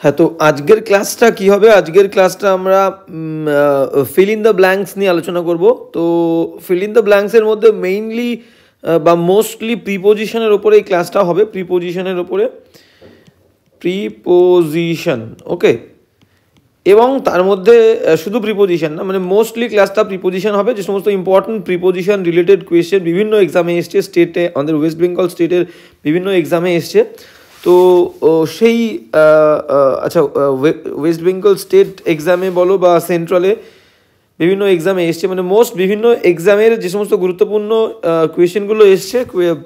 হ্যাঁ, তো আজকের ক্লাসটা কি হবে? আজকের ক্লাসটা আমরা ফিল ইন দ্য ব্ল্যাঙ্কস নিয়ে আলোচনা করব। তো ফিল ইন দ্য ব্ল্যাঙ্কসের মধ্যে মেইনলি বা মোস্টলি প্রিপোজিশনের ওপরে এই ক্লাসটা হবে, প্রিপোজিশনের ওপরে, প্রিপোজিশন, ওকে। এবং তার মধ্যে শুধু প্রিপোজিশন না, মানে মোস্টলি ক্লাসটা প্রিপোজিশন হবে। যে সমস্ত ইম্পর্টেন্ট প্রিপোজিশন রিলেটেড কোয়েশ্চেন বিভিন্ন এক্সামে এসছে, স্টেটে, আমাদের ওয়েস্ট বেঙ্গল স্টেটের বিভিন্ন এক্সামে এসছে। তো সেই আচ্ছা, ওয়েস্ট বেঙ্গল স্টেট এক্সামে বলো বা সেন্ট্রালে বিভিন্ন এক্সামে এসছে, মানে মোস্ট বিভিন্ন এক্সামের যে সমস্ত গুরুত্বপূর্ণ কোয়েশ্চেনগুলো এসছে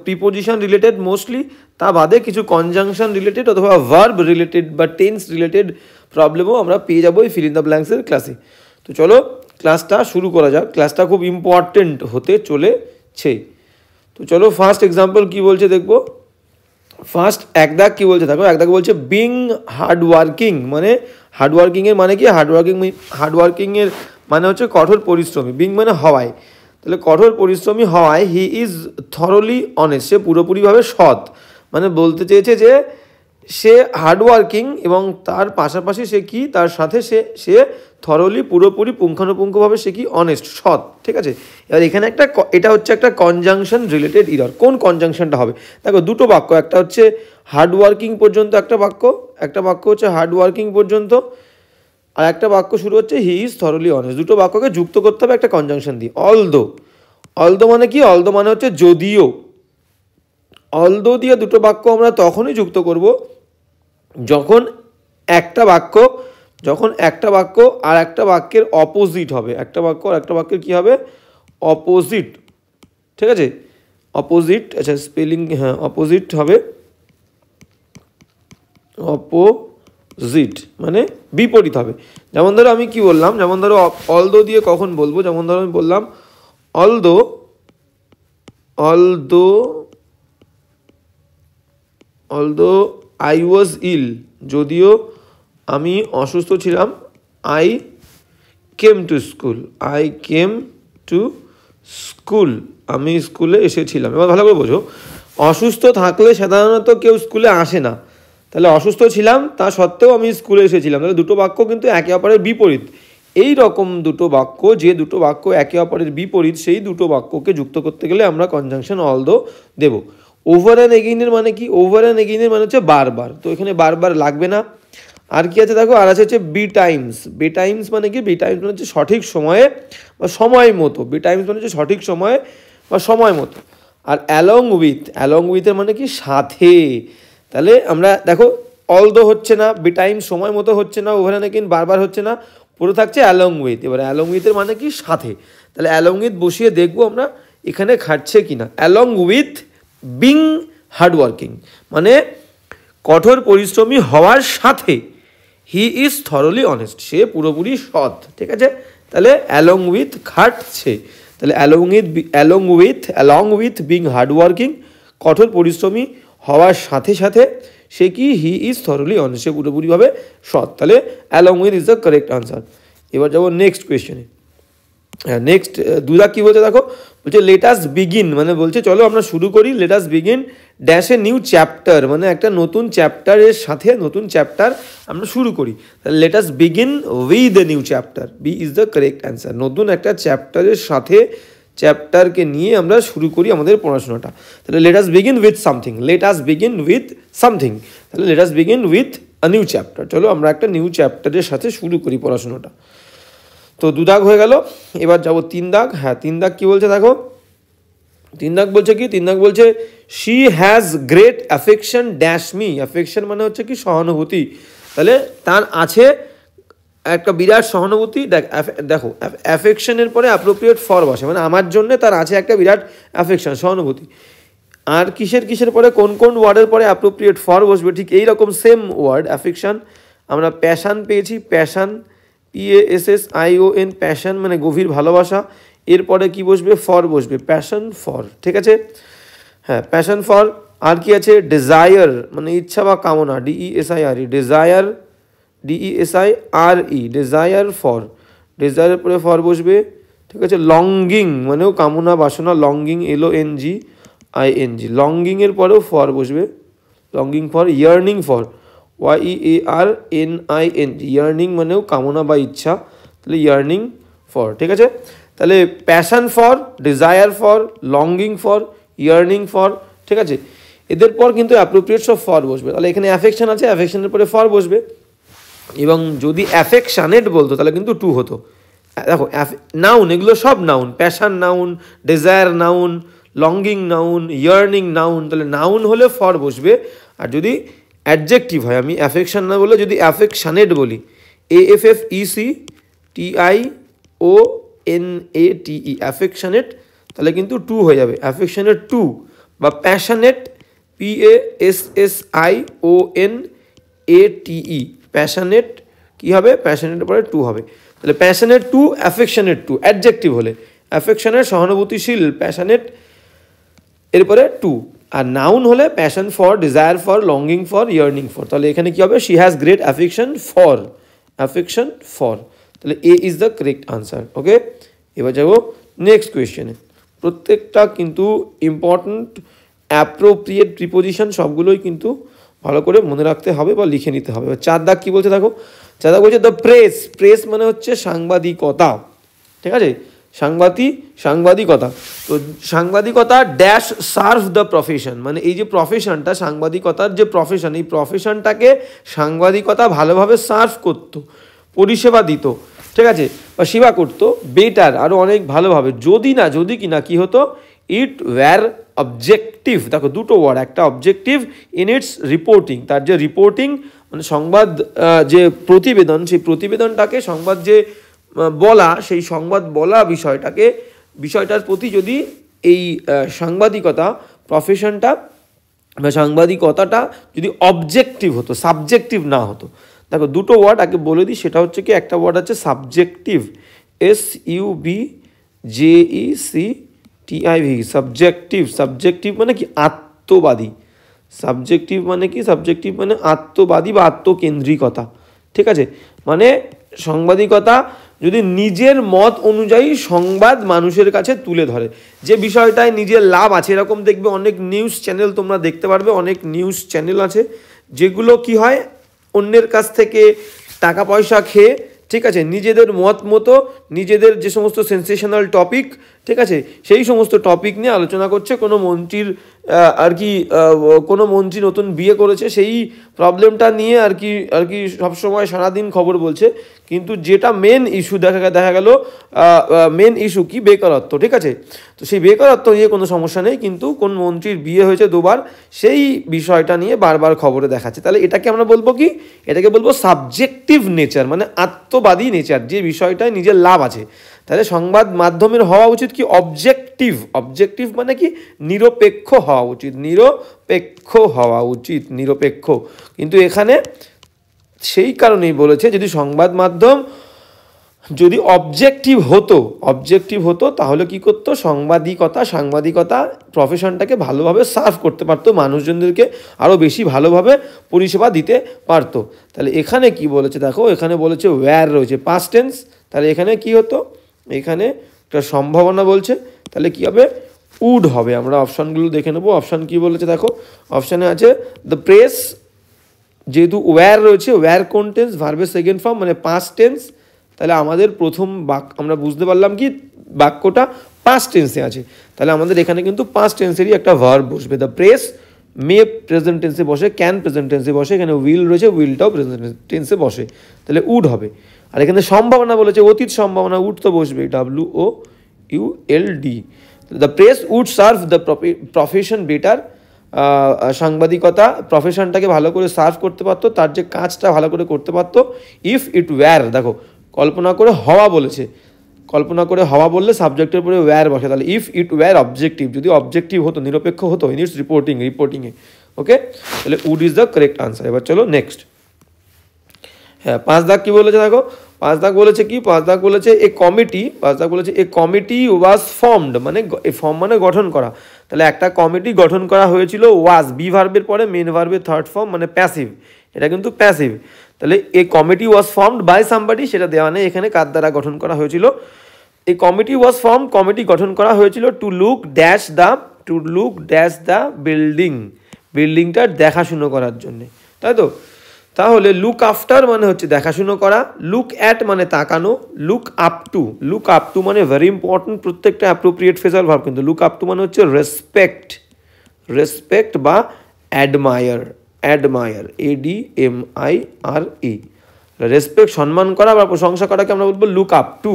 প্রিপোজিশন রিলেটেড মোস্টলি, তা বাদে কিছু কনজাংশন রিলেটেড অথবা ভার্ব রিলেটেড বা টেন্স রিলেটেড প্রবলেমও আমরা পেয়ে যাবো এই ফিল ইন দ্য ব্ল্যাঙ্কসের ক্লাসে। তো চলো ক্লাসটা শুরু করা যাক। ক্লাসটা খুব ইম্পর্টেন্ট হতে চলেছে। তো চলো ফার্স্ট এক্সাম্পল কি বলছে দেখবো। ফার্স্ট এক দাগ কী বলছে দেখো, এক দাগ বলছে বিং হার্ডওয়ার্কিং। মানে হার্ডওয়ার্কিংয়ের মানে কি? হার্ডওয়ার্কিংয়ের মানে হচ্ছে কঠোর পরিশ্রমী। বিং মানে হওয়ায়, তাহলে কঠোর পরিশ্রমী হওয়ায় হি ইজ থরলি অনেস্ট, সে পুরোপুরিভাবে সৎ। মানে বলতে চেয়েছে যে সে হার্ডওয়ার্কিং এবং তার পাশাপাশি সে কি, তার সাথে সে থরলি পুরোপুরি পুঙ্খানুপুঙ্খভাবে সে কি অনেস্ট, সৎ। ঠিক আছে, এবার এখানে এটা হচ্ছে একটা কনজাংশন রিলেটেড ইরর। কোন কনজাংশনটা হবে দেখো, দুটো বাক্য, একটা হচ্ছে হার্ডওয়ার্কিং পর্যন্ত একটা বাক্য হচ্ছে হার্ডওয়ার্কিং পর্যন্ত, আর একটা বাক্য শুরু হচ্ছে হি ইজ থরলি অনেস্ট। দুটো বাক্যকে যুক্ত করতে হবে একটা কনজাংশন দিয়ে। অলদো মানে কি? অলদো মানে হচ্ছে যদিও। অলদো দিয়ে দুটো বাক্য আমরা তখনই যুক্ত করব যখন একটা বাক্য আর একটা বাক্যের অপোজিট হবে। একটা বাক্য আর একটা বাক্যের কী হবে? অপোজিট। ঠিক আছে, অপোজিট। আচ্ছা, স্পেলিং, হ্যাঁ, অপোজিট হবে। অপোজিট মানে বিপরীত হবে। যেমন ধরো আমি কি বললাম, যেমন ধরো অলদো দিয়ে কখন বলবো, যেমন ধরো আমি বললাম অলদো আই ওয়াজ ইল, যদিও আমি অসুস্থ ছিলাম। আই কেম টু স্কুল, আমি স্কুলে এসেছিলাম। এবার ভালো করে বোঝো, অসুস্থ থাকলে সাধারণত কেউ স্কুলে আসে না, তাহলে অসুস্থ ছিলাম তা সত্ত্বেও আমি স্কুলে এসেছিলাম। তাহলে দুটো বাক্য কিন্তু একে অপরের বিপরীত। এই রকম দুটো বাক্য, যে দুটো বাক্য একে অপরের বিপরীত, সেই দুটো বাক্যকে যুক্ত করতে গেলে আমরা কনজাংশন অলদো দেব। ওভার অ্যান্ড এগেইনের মানে কি? ওভার অ্যান্ড এগেইনের মানে হচ্ছে বারবার, তো এখানে বারবার লাগবে না। আর কি আছে দেখো, আর আছে হচ্ছে বি টাইমস মানে কি? বি টাইমস মানে হচ্ছে সঠিক সময়ে বা সময় মতো। বি টাইমস মানে হচ্ছে সঠিক সময়ে বা সময় মতো। আর অ্যালং উইথের মানে কি? সাথে। তাহলে আমরা দেখো, অলদো হচ্ছে না, বি টাইম সময় মতো হচ্ছে না, ওভার অ্যান্ড এগেইন বারবার হচ্ছে না, পুরো থাকছে অ্যালং উইথ। এবার অ্যালং উইথের মানে কি? সাথে। তাহলে অ্যালং উইথ বসিয়ে দেখবো আমরা এখানে খাটছে কিনা। অ্যালং উইথ বিং হার্ডওয়ার্কিং মানে কঠোর পরিশ্রমী হওয়ার সাথে হি ইজ থরলি অনেস্ট, সে পুরোপুরি সৎ। ঠিক আছে, তাহলে অ্যালং উইথ খাটছে, তাহলে অ্যালং উইথ বিং হার্ডওয়ার্কিং, কঠোর পরিশ্রমী হওয়ার সাথে সাথে সে কি? হি ইজ থরলি অনেস্ট, সে পুরোপুরিভাবে সৎ। তাহলে along with is the correct answer. এবার যাবো নেক্সট কোয়েশ্চেনে। হ্যাঁ, নেক্সট দুদা কী বলছে দেখো, বলছে লেট আস বিগিন, মানে বলছে চলো আমরা শুরু করি। Late us begin dash a new chapter, মানে একটা নতুন চ্যাপ্টারের সাথে নতুন চ্যাপ্টার আমরা শুরু করি। তাহলে let us begin with a new chapter, B is the correct answer. নতুন একটা চ্যাপ্টারের সাথে, চ্যাপ্টারকে নিয়ে আমরা শুরু করি আমাদের পড়াশোনাটা। তাহলে let us begin with something, তাহলে let us begin with a new chapter. চলো আমরা একটা নিউ চ্যাপ্টারের সাথে শুরু করি পড়াশোনাটা। তো দু দাগ হয়ে গেল। এবার যাবো তিন দাগ। হ্যাঁ, তিন দাগ কী বলছে দেখো, তিন দাগ বলছে কি? তিন দাগ বলছে she has great affection dash me. Affection মানে হচ্ছে কি? সহানুভূতি। তাহলে তার আছে একটা বিরাট সহানুভূতি। দেখো, অ্যাফেকশনের পরে অ্যাপ্রোপ্রিয়েট ফর বসে, মানে আমার জন্য তার আছে একটা বিরাট অ্যাফেকশন, সহানুভূতি। আর কিসের পরে, কোন ওয়ার্ডের পরে অ্যাপ্রোপ্রিয়েট ফর বসবে? ঠিক এইরকম সেম ওয়ার্ড অ্যাফেকশন আমরা প্যাশান পেয়েছি, প্যাশান, PASSION, প্যাশন মানে গভীর ভালোবাসা। এরপরে কি বসবে? ফর বসবে, প্যাশন ফর। ঠিক আছে, হ্যাঁ, প্যাশন ফর। আর কি আছে? ডিজায়ার মানে ইচ্ছা বা কামনা, DESIRE, ডিজায়ার ফর, ডিজায়ারের পরে ফর বসবে। ঠিক আছে, লঙ্গিং মানেও কামনা বাসনা, লঙ্গিং, LONGING, লঙ্গিংয়ের পরেও ফর বসবে, longing for. Yearning for, YEARNING, earning মানেও কামনা বা ইচ্ছা, তাহলে ইয়ার্নিং ফর, ঠিক আছে। তাহলে passion for, desire for, longing for, yearning for, ঠিক আছে। এদের পর কিন্তু অ্যাপ্রোপ্রিয়েটস অফ ফর বসবে, তাহলে এখানে অ্যাফেকশন আছে, অ্যাফেকশনের পরে ফর বসবে। এবং যদি অ্যাফেকশানেট বলতো তাহলে কিন্তু টু হতো। দেখো নাউন, এগুলো সব noun, passion noun, desire noun, longing noun, earning noun, তাহলে নাউন হলে ফর বসবে। আর যদি অ্যাডজেক্টিভ হয়, আমি অ্যাফেকশন না বলে যদি অ্যাফেকশানেট বলি, AFFECTIONATE, অ্যাফেকশানেট, তাহলে কিন্তু টু হয়ে যাবে, অ্যাফেকশানেট টু। বা প্যাশনেট, PASSIONATE, প্যাশনেট কী হবে, প্যাশনেটের পরে টু হবে, তাহলে passionate to, affectionate to, adjective হলে অ্যাফেকশনের সহানুভূতিশীল, প্যাশনেট এরপরে টু। আর নাউন হলে passion for, desire for, longing for, yearning for, তাহলে এখানে কী হবে, she has great affection for, affection for, তাহলে এ is the correct answer. Okay, এবার যাবো নেক্সট কোয়েশ্চেনে। প্রত্যেকটা কিন্তু ইম্পর্ট্যান্ট অ্যাপ্রোপ্রিয়েট প্রিপোজিশন সবগুলোই কিন্তু ভালো করে মনে রাখতে হবে বা লিখে নিতে হবে। 4 দাগ কী বলছে দেখো, 4 দাগ বলছে দ্য প্রেস, প্রেস মানে হচ্ছে সাংবাদিকতা, ঠিক আছে, সাংবাদিকতা। তো সাংবাদিকতা ড্যাশ সার্ভ দ্য প্রফেশন, মানে এই যে প্রফেশনটা, সাংবাদিকতার যে প্রফেশন, এই প্রফেশনটাকে সাংবাদিকতা ভালোভাবে সার্ভ করতো, পরিষেবা দিত, ঠিক আছে, বা সেবা করতো বেটার, আরও অনেক ভালোভাবে, যদি কিনা কি হতো, ইট ওয়্যার অবজেক্টিভ। দেখো দুটো ওয়ার্ড, একটা অবজেক্টিভ ইন ইটস রিপোর্টিং, তার যে রিপোর্টিং মানে সংবাদ যে প্রতিবেদন, সেই প্রতিবেদনটাকে সংবাদ যে বলা, সেই সংবাদ বলা বিষয়টার প্রতি যদি এই সাংবাদিকতা প্রফেশনটা বা সাংবাদিকতাটা যদি অবজেক্টিভ হতো, সাবজেক্টিভ না হতো। দেখো দুটো ওয়ার্ড আগে বলে দিই, সেটা হচ্ছে কি, একটা ওয়ার্ড আছে সাবজেক্টিভ, SUBJECTIV, সাবজেক্টিভ মানে কি, আত্মবাদী, সাবজেক্টিভ মানে আত্মবাদী বা আত্মকেন্দ্রিকতা, ঠিক আছে। মানে সাংবাদিকতা যদি নিজের মত অনুযায়ী সংবাদ মানুষের কাছে তুলে ধরে, যে বিষয়টায় নিজের লাভ আছে, এরকম দেখবে অনেক নিউজ চ্যানেল তোমরা দেখতে পারবে, অনেক নিউজ চ্যানেল আছে যেগুলো কি হয়, অন্যের কাছ থেকে টাকা পয়সা খেয়ে, ঠিক আছে, নিজেদের মত মতো নিজেদের যে সমস্ত সেন্সেশনাল টপিক, ঠিক আছে, সেই সমস্ত টপিক নিয়ে আলোচনা করছে। কোনো মন্ত্রীর কোনো মন্ত্রী নতুন বিয়ে করেছে, সেই প্রবলেমটা নিয়ে আর কি সবসময় সারাদিন খবর বলছে, কিন্তু যেটা মেন ইস্যু দেখা গেল মেন ইস্যু কি, বেকারত্ব, ঠিক আছে। তো সেই বেকারত্ব নিয়ে কোনো সমস্যা নেই, কিন্তু কোন মন্ত্রীর বিয়ে হয়েছে 2বার, সেই বিষয়টা নিয়ে বারবার খবরে দেখাচ্ছে, তাহলে এটাকে আমরা বলবো কি, এটাকে বলবো সাবজেক্টিভ নেচার, মানে আত্মবাদী নেচার, যে বিষয়টায় নিজের লাভ আছে। তাহলে সংবাদ মাধ্যমের হওয়া উচিত কি, অবজেক্টিভ মানে কি, নিরপেক্ষ হওয়া উচিত, নিরপেক্ষ। কিন্তু এখানে সেই কারণেই বলেছে, যদি সংবাদ মাধ্যম যদি অবজেক্টিভ হতো তাহলে কি করতো, সাংবাদিকতা প্রফেশনটাকে ভালোভাবে সার্ভ করতে পারতো, মানুষজনদেরকে আরও বেশি ভালোভাবে পরিষেবা দিতে পারতো। তাহলে এখানে কি বলেছে দেখো, এখানে বলেছে ওয়্যার রয়েছে, পাস্ট টেন্স, তাহলে এখানে কি হতো, এখানে একটা সম্ভাবনা বলছে, তাহলে কি হবে, উড হবে। আমরা অপশানগুলো দেখে নেবো, অপশান কি বলেছে দেখো, অপশানে আছে দ্য প্রেস, যেহেতু ওয়্যার রয়েছে, ওয়্যার কোন টেন্স, ভার্বের সেকেন্ড ফর্ম মানে পাস্ট টেন্স, তাহলে আমাদের প্রথম আমরা বুঝতে পারলাম কি, বাক্যটা পাস্ট টেন্সে আছে, তাহলে আমাদের এখানে কিন্তু পাস্ট টেন্সেরই একটা ভার্ব বসবে। দ্য প্রেস মে প্রেজেন্ট টেন্সে বসে, ক্যান প্রেজেন্ট টেন্সে বসে, এখানে উইল রয়েছে, উইলটাও প্রেজেন্ট টেন্সে বসে, তাহলে উড হবে। আর এখানে সম্ভাবনা বলেছে, অতীত সম্ভাবনা, উড তো বসবে, WOULD। The press would serve the profession better, সাংবাদিকতা প্রফেশনটাকে ভালো করে সার্ভ করতে পারতো, তার যে কাজটা ভালো করে করতে পারতো, ইফ ইট ওয়্যার, দেখো কল্পনা করে হওয়া বলেছে, কল্পনা করে হওয়া বললে সাবজেক্টের উপরে ওয়্যার বসে, তাহলে ইফ ইট ওয়্যার অবজেক্টিভ, যদি অবজেক্টিভ হতো, নিরপেক্ষ হতো, ইন ইটস রিপোর্টিংয়ে, ওকে, তাহলে would is the correct answer. এবার চলো নেক্সট। হ্যাঁ, 5 দাগ কি বলেছে দেখো, 5 দাগ বলেছে কি, 5 দাগ বলেছে এ কমিটি ওয়াজ ফর্মড, মানে ফর্ম মানে গঠন করা, তাহলে একটা কমিটি গঠন করা হয়েছিল, ওয়াজ বি ভার্বের পরে মেন ভার্বের থার্ড ফর্ম মানে প্যাসিভ, এটা কিন্তু প্যাসিভ, তাহলে a committee was formed by somebody, সেটা দেওয়া নেই এখানে, কার দ্বারা গঠন করা হয়েছিল, এই কমিটি ওয়াজ ফর্ম, কমিটি গঠন করা হয়েছিল টু লুক ড্যাশ দ্য বিল্ডিংটার দেখাশুনো করার জন্যে, তাই তো। তাহলে লুক আফটার মানে হচ্ছে দেখাশুনো করা, লুক অ্যাট মানে তাকানো, লুক আপ টু মানে ভেরি ইম্পর্টেন্ট প্রত্যেকটা অ্যাপ্রোপ্রিয়েট ফ্রেজাল ভার্ব কিন্তু। লুক আপ টু মানে হচ্ছে রেসপেক্ট বা অ্যাডমায়ার, ADMIRE, রেসপেক্ট সম্মান করা বা প্রশংসা করাকে আমরা বলবো look up to.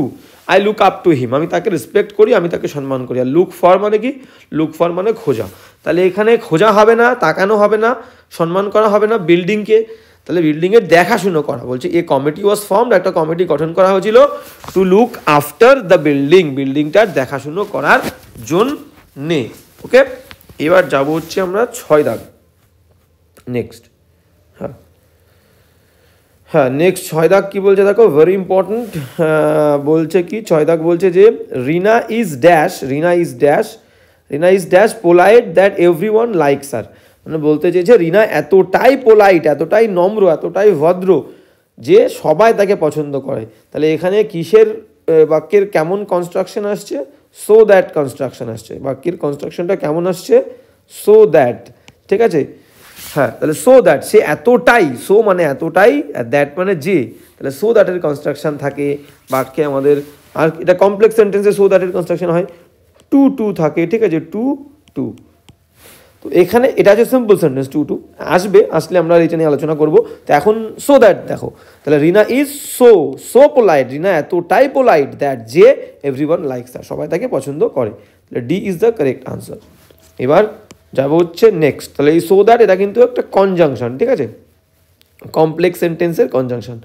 I look up to him, আমি তাকে রেসপেক্ট করি, আমি তাকে সম্মান করি। আর লুক ফর মানে কি? লুক ফর মানে খোঁজা। তাহলে এখানে খোঁজা হবে না, তাকানো হবে না, সম্মান করা হবে না বিল্ডিংকে, তাহলে বিল্ডিংয়ের দেখাশুনো করা। বলছে এ কমিটি ওয়াজ ফর্মড, একটা কমিটি গঠন করা হয়েছিল টু লুক আফটার দ্য বিল্ডিংটার দেখাশুনো করার জন্যে। ওকে, এবার যাবো হচ্ছে আমরা 6 দাগ নেক্সট। নেক্সট 6 দাগ কী বলছে দেখো, ভেরি ইম্পর্ট্যান্ট। বলছে কি 6 দাগ বলছে যে Rina is dash polite that everyone likes her. মানে বলতে চেয়েছে রিনা এতটাই পোলাইট, এতটাই নম্র, এতটাই ভদ্র যে সবাই তাকে পছন্দ করে। তাহলে এখানে কিসের বাক্যের কেমন কনস্ট্রাকশন আসছে? সো দ্যাট কনস্ট্রাকশন আসছে। বাক্যের কনস্ট্রাকশনটা কেমন আসছে? সো দ্যাট, ঠিক আছে। তাহলে সো দ্যাট, সে এতটাই, সো মানে এতটাই, দ্যাট মানে যে, তাহলে সো দ্যাটের কনস্ট্রাকশন থাকে বাক্যে আমাদের। আর এটা কমপ্লেক্স সেন্টেন্সে সো দ্যাটের কনস্ট্রাকশন হয়, টু থাকে, ঠিক আছে, টু। তো এখানে এটা হচ্ছে সিম্পল সেন্টেন্স, আসলে আমরা এটা নিয়ে আলোচনা করবো। তো এখন সো দ্যাট দেখো, তাহলে রিনা ইজ সো পোলাইট, রিনা এতটাই পোলাইট দ্যাট যে এভরিওয়ান লাইকস হার, সবাই তাকে পছন্দ করে। তাহলে D is the correct answer. এবার যাবো হচ্ছে নেক্সট। তাহলে এই সো দ্যাট এটা কিন্তু একটা কনজাংশন, ঠিক আছে, কমপ্লেক্স সেন্টেন্সের কনজাংশন।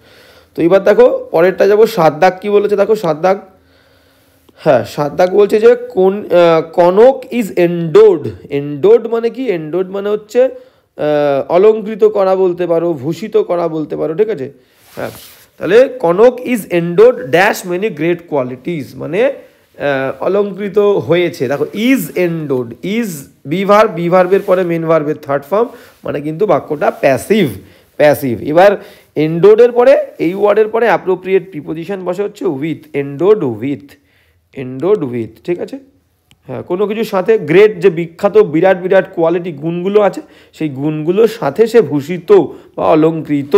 তো এবার দেখো পরেরটা যাবো 7 দাগ কী বলেছে দেখো, 7 দাগ। 7 দাগ বলছে যে কনক ইজ এন্ডোড মানে কি? এন্ডোড মানে হচ্ছে অলঙ্কৃত করা বলতে পারো, ভূষিত করা বলতে পারো, ঠিক আছে। তাহলে Kanak is এন্ডোড dash many great qualities, মানে অলঙ্কৃত হয়েছে। দেখো ইজ এন্ডোড, ইজ বিভার্বের পরে মেন ভার্বের থার্ড ফর্ম, মানে কিন্তু বাক্যটা প্যাসিভ। এবার এন্ডোডের পরে, এই ওয়ার্ডের পরে অ্যাপ্রোপ্রিয়েট প্রিপোজিশন বসে হচ্ছে উইথ, এন্ডোড উইথ, ঠিক আছে। কোনো কিছুর সাথে গ্রেট, যে বিখ্যাত বিরাট কোয়ালিটি গুণগুলো আছে, সেই গুণগুলোর সাথে সে ভূষিত বা অলঙ্কৃত,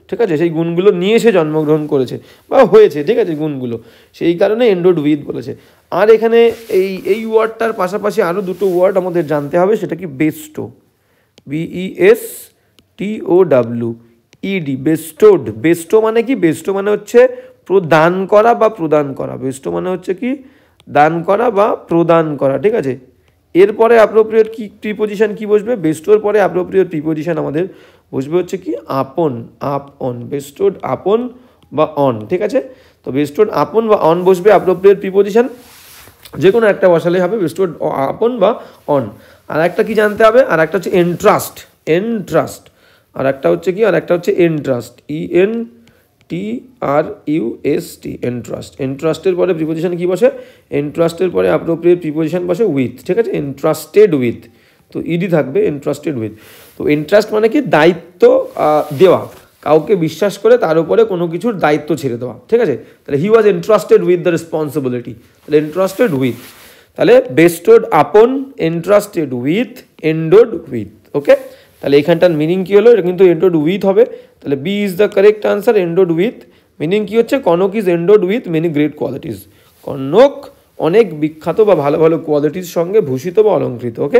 ঠিক আছে, সেই গুণগুলো নিয়ে সে জন্মগ্রহণ করেছে বা হয়েছে, ঠিক আছে, গুণগুলো, সেই কারণে এন্ডোড উইথ বলেছে। আর এখানে এই ওয়ার্ডটার পাশাপাশি আরও দুটো ওয়ার্ড আমাদের জানতে হবে, সেটা কি? বেস্টো, BESTOWED, বেস্টো মানে কি? বেস্টো মানে হচ্ছে প্রদান করা বা প্রদান করা। বেস্টো মানে হচ্ছে কি? দান করা বা প্রদান করা, ঠিক আছে। এরপরে অ্যাপ্রোপ্রিয়েট কি প্রিপোজিশন কি বসবে? বেস্টোর পরে অ্যাপ্রোপ্রিয়েট প্রিপোজিশন আমাদের বসবে হচ্ছে কি? আপন, বেস্টোড আপন বা অন, ঠিক আছে। তো বেস্টোড আপন বা অন বসবে অ্যাপ্রোপ্রিয়েট প্রিপোজিশন, যে কোনো একটা বসালেই হবে, বেস্টোড আপন বা অন। আর একটা কি জানতে হবে? আর একটা হচ্ছে এন্ট্রাস্ট, আর একটা হচ্ছে কি? আর একটা হচ্ছে এন্ট্রাস্ট, ENTRUST, এন্ট্রাস্টের পরে প্রিপোজিশন কি বসে? এন্ট্রাস্টের পরে অ্যাপ্রোপ্রিয়েট প্রিপোজিশন বসে উইথ, ঠিক আছে, এন্ট্রাস্টেড উইথ, তো ইডি থাকবে, এন্ট্রাস্টেড উইথ। তো এন্ট্রাস্ট মানে কি? দায়িত্ব দেওয়া, কাউকে বিশ্বাস করে তার উপরে কোনো কিছুর দায়িত্ব ছেড়ে দেওয়া, ঠিক আছে। তাহলে হি ওয়াজ এন্ট্রাস্টেড উইথ দ্য রেসপন্সিবিলিটি, তাহলে এন্ট্রাস্টেড উইথ, তাহলে বেস্টোড আপন, এন্ট্রাস্টেড উইথ, এন্ডোড উইথ। ওকে, তাহলে এখানটার মিনিং কী হলো? এটা কিন্তু এন্ডোড উইথ হবে, তাহলে B is the correct answer, endowed with. Meaning কী হচ্ছে? Kanak is endowed with many great qualities, Kanak অনেক বিখ্যাত বা ভালো কোয়ালিটির সঙ্গে ভূষিত বা অলঙ্কৃত। ওকে,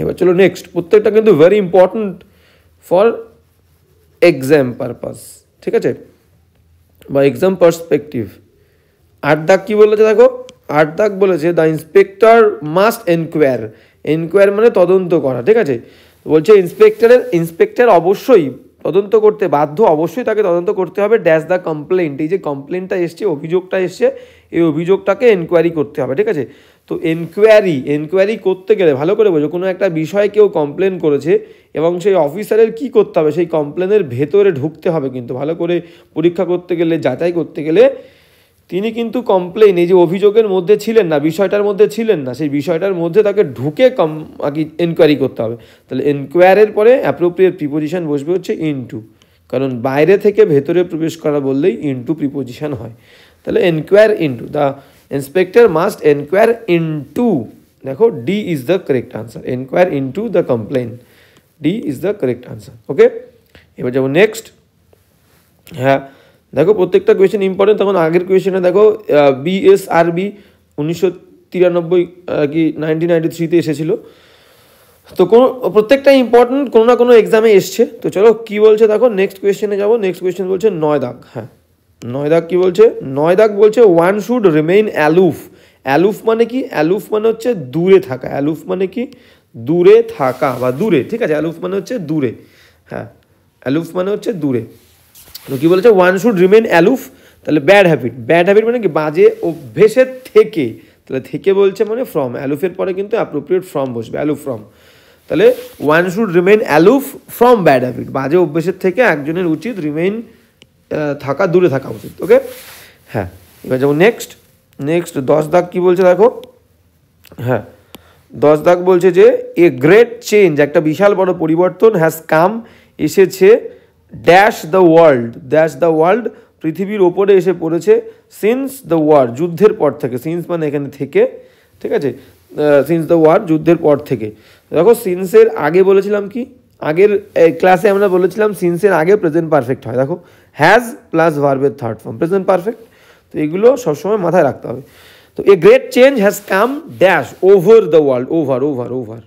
এবার চলো নেক্সট। প্রত্যেকটা কিন্তু very important for exam purpose, ঠিক আছে, বা এক্সাম পার্সপেক্টিভ। 8 দাগ কী বলেছে দেখো, 8 দাগ বলেছে দ্য ইন্সপেক্টর মাস্ট এনকোয়ার মানে তদন্ত করা, ঠিক আছে। বলছে ইন্সপেক্টর অবশ্যই তদন্ত করতে বাধ্য, অবশ্যই তাকে তদন্ত করতে হবে ড্যাশ দ্য কমপ্লেন্ট, এই যে কমপ্লেনটা এসছে, অভিযোগটা এসছে, এই অভিযোগটাকে এনকোয়ারি করতে হবে, ঠিক আছে। তো এনকোয়ারি করতে গেলে ভালো করে বোঝো, কোনো একটা বিষয়ে কেউ কমপ্লেন করেছে এবং সেই অফিসারের কি করতে হবে? সেই কমপ্লেনের ভেতরে ঢুকতে হবে, কিন্তু ভালো করে পরীক্ষা করতে গেলে, যাচাই করতে গেলে তিনি কিন্তু কমপ্লেন, এই যে অভিযোগের মধ্যে ছিলেন না, বিষয়টার মধ্যে ছিলেন না, সেই বিষয়টার মধ্যে তাকে ঢুকে আগে এনকোয়ারি করতে হবে। তাহলে এনকোয়ারের পরে অ্যাপ্রোপ্রিয়েট প্রিপোজিশন বসবে হচ্ছে ইনটু, কারণ বাইরে থেকে ভেতরে প্রবেশ করা বললেই ইনটু প্রিপোজিশন হয়। তাহলে enquire into, the inspector must enquire into, দেখো D is the correct answer, enquire into the complain, D is the correct answer. Okay, এবার যাবো নেক্সট। হ্যাঁ দেখো প্রত্যেকটা কোয়েশ্চেন ইম্পর্টেন্ট। তখন আগের কোয়েশ্চেনে দেখো বিএসআরবি 1993 কি 1993-তে এসেছিলো। তো কোনো প্রত্যেকটা ইম্পর্টেন্ট, কোনো না কোনো এক্সামে এসছে। তো চলো কী বলছে দেখো, নেক্সট কোয়েশ্চেনে যাবো। নেক্সট কোয়েশ্চেন বলছে 9 দাগ। হ্যাঁ 9 দাগ কী বলছে, 9 দাগ বলছে one should remain aloof. Aloof মানে কি, অ্যালুফ মানে হচ্ছে দূরে থাকা। অ্যালুফ মানে কি, দূরে থাকা বা দূরে, ঠিক আছে। অ্যালুফ মানে হচ্ছে দূরে, হ্যাঁ অ্যালুফ মানে হচ্ছে দূরে। তো কী বলেছে, ওয়ান শুড রিমেইন অ্যালুফ। তাহলে ব্যাড হ্যাবিট, ব্যাড হ্যাবিট মানে কি, বাজে অভ্যেসের থেকে। তাহলে থেকে বলছে মানে ফ্রম, অ্যালুফের পরে কিন্তু অ্যাপ্রোপ্রিয়েট ফ্রম বসবে, অ্যালুফ ফ্রম। তাহলে one should remain aloof from bad habit, বাজে অভ্যেসের থেকে একজনের উচিত রিমেইন থাকা, দূরে থাকা উচিত। ওকে হ্যাঁ এবার যাবো নেক্সট। নেক্সট 10 দাগ কী বলছে দেখো। হ্যাঁ 10 দাগ বলছে যে এ গ্রেট চেঞ্জ, একটা বিশাল বড় পরিবর্তন, হ্যাজ কাম এসেছে, dash the world, dash the world পৃথিবীর ওপরে এসে পড়েছে, সিন্স দ্য ওয়ার যুদ্ধের পর থেকে। সিন্স মানে এখানে থেকে, ঠিক আছে। সিন্স দ্য ওয়ার যুদ্ধের পর থেকে। দেখো সিন্সের আগে বলেছিলাম কি, আগের ক্লাসে আমরা বলেছিলাম সিন্সের আগে প্রেজেন্ট পারফেক্ট হয়। দেখো হ্যাজ প্লাস ভার্বের থার্ড ফর্ম প্রেজেন্ট পারফেক্ট। তো এগুলো সবসময় মাথায় রাখতে হবে। তো a great change has come dash over the world, over over over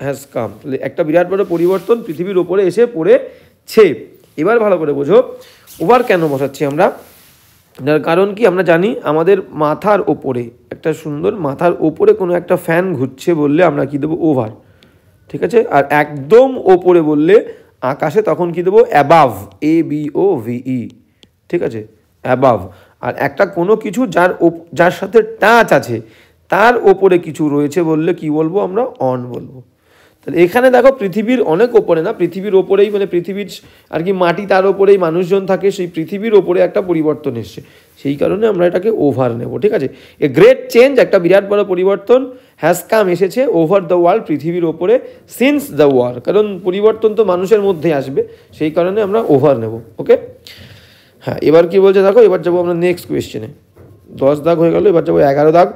has come. তাহলে একটা বিরাট বড় পরিবর্তন পৃথিবীর ওপরে এসে পড়েছে। এবার ভালো করে বোঝো ওভার কেন বসাচ্ছি আমরা। যার কারণ কি, আমরা জানি আমাদের মাথার ওপরে একটা সুন্দর, মাথার ওপরে কোনো একটা ফ্যান ঘুরছে বললে আমরা কি দেবো, ওভার, ঠিক আছে। আর একদম ওপরে বললে আকাশে, তখন কি দেবো, অ্যাবাভ, ABOVE, ঠিক আছে, অ্যাবাভ। আর একটা কোনো কিছু যার সাথে টাচ আছে, তার ওপরে কিছু রয়েছে বললে কি বলবো আমরা, অন বলবো। তাহলে এখানে দেখো পৃথিবীর অনেক ওপরে না, পৃথিবীর ওপরেই মানে পৃথিবীর আর কি মাটি, তার ওপরেই মানুষজন থাকে, সেই পৃথিবীর ওপরে একটা পরিবর্তন এসছে, সেই কারণে আমরা এটাকে ওভার নেব, ঠিক আছে। এ গ্রেট চেঞ্জ, একটা বিরাট বড় পরিবর্তন, হ্যাজ কাম এসেছে, ওভার দ্য ওয়ার্ল্ড পৃথিবীর ওপরে, সিন্স দ্য ওয়ার, কারণ পরিবর্তন তো মানুষের মধ্যে আসবে, সেই কারণে আমরা ওভার নেব। ওকে হ্যাঁ এবার কি বলছে দেখো, এবার যাবো আমরা নেক্সট কোয়েশ্চেনে। 10 দাগ হয়ে গেল, এবার যাবো 11 দাগ।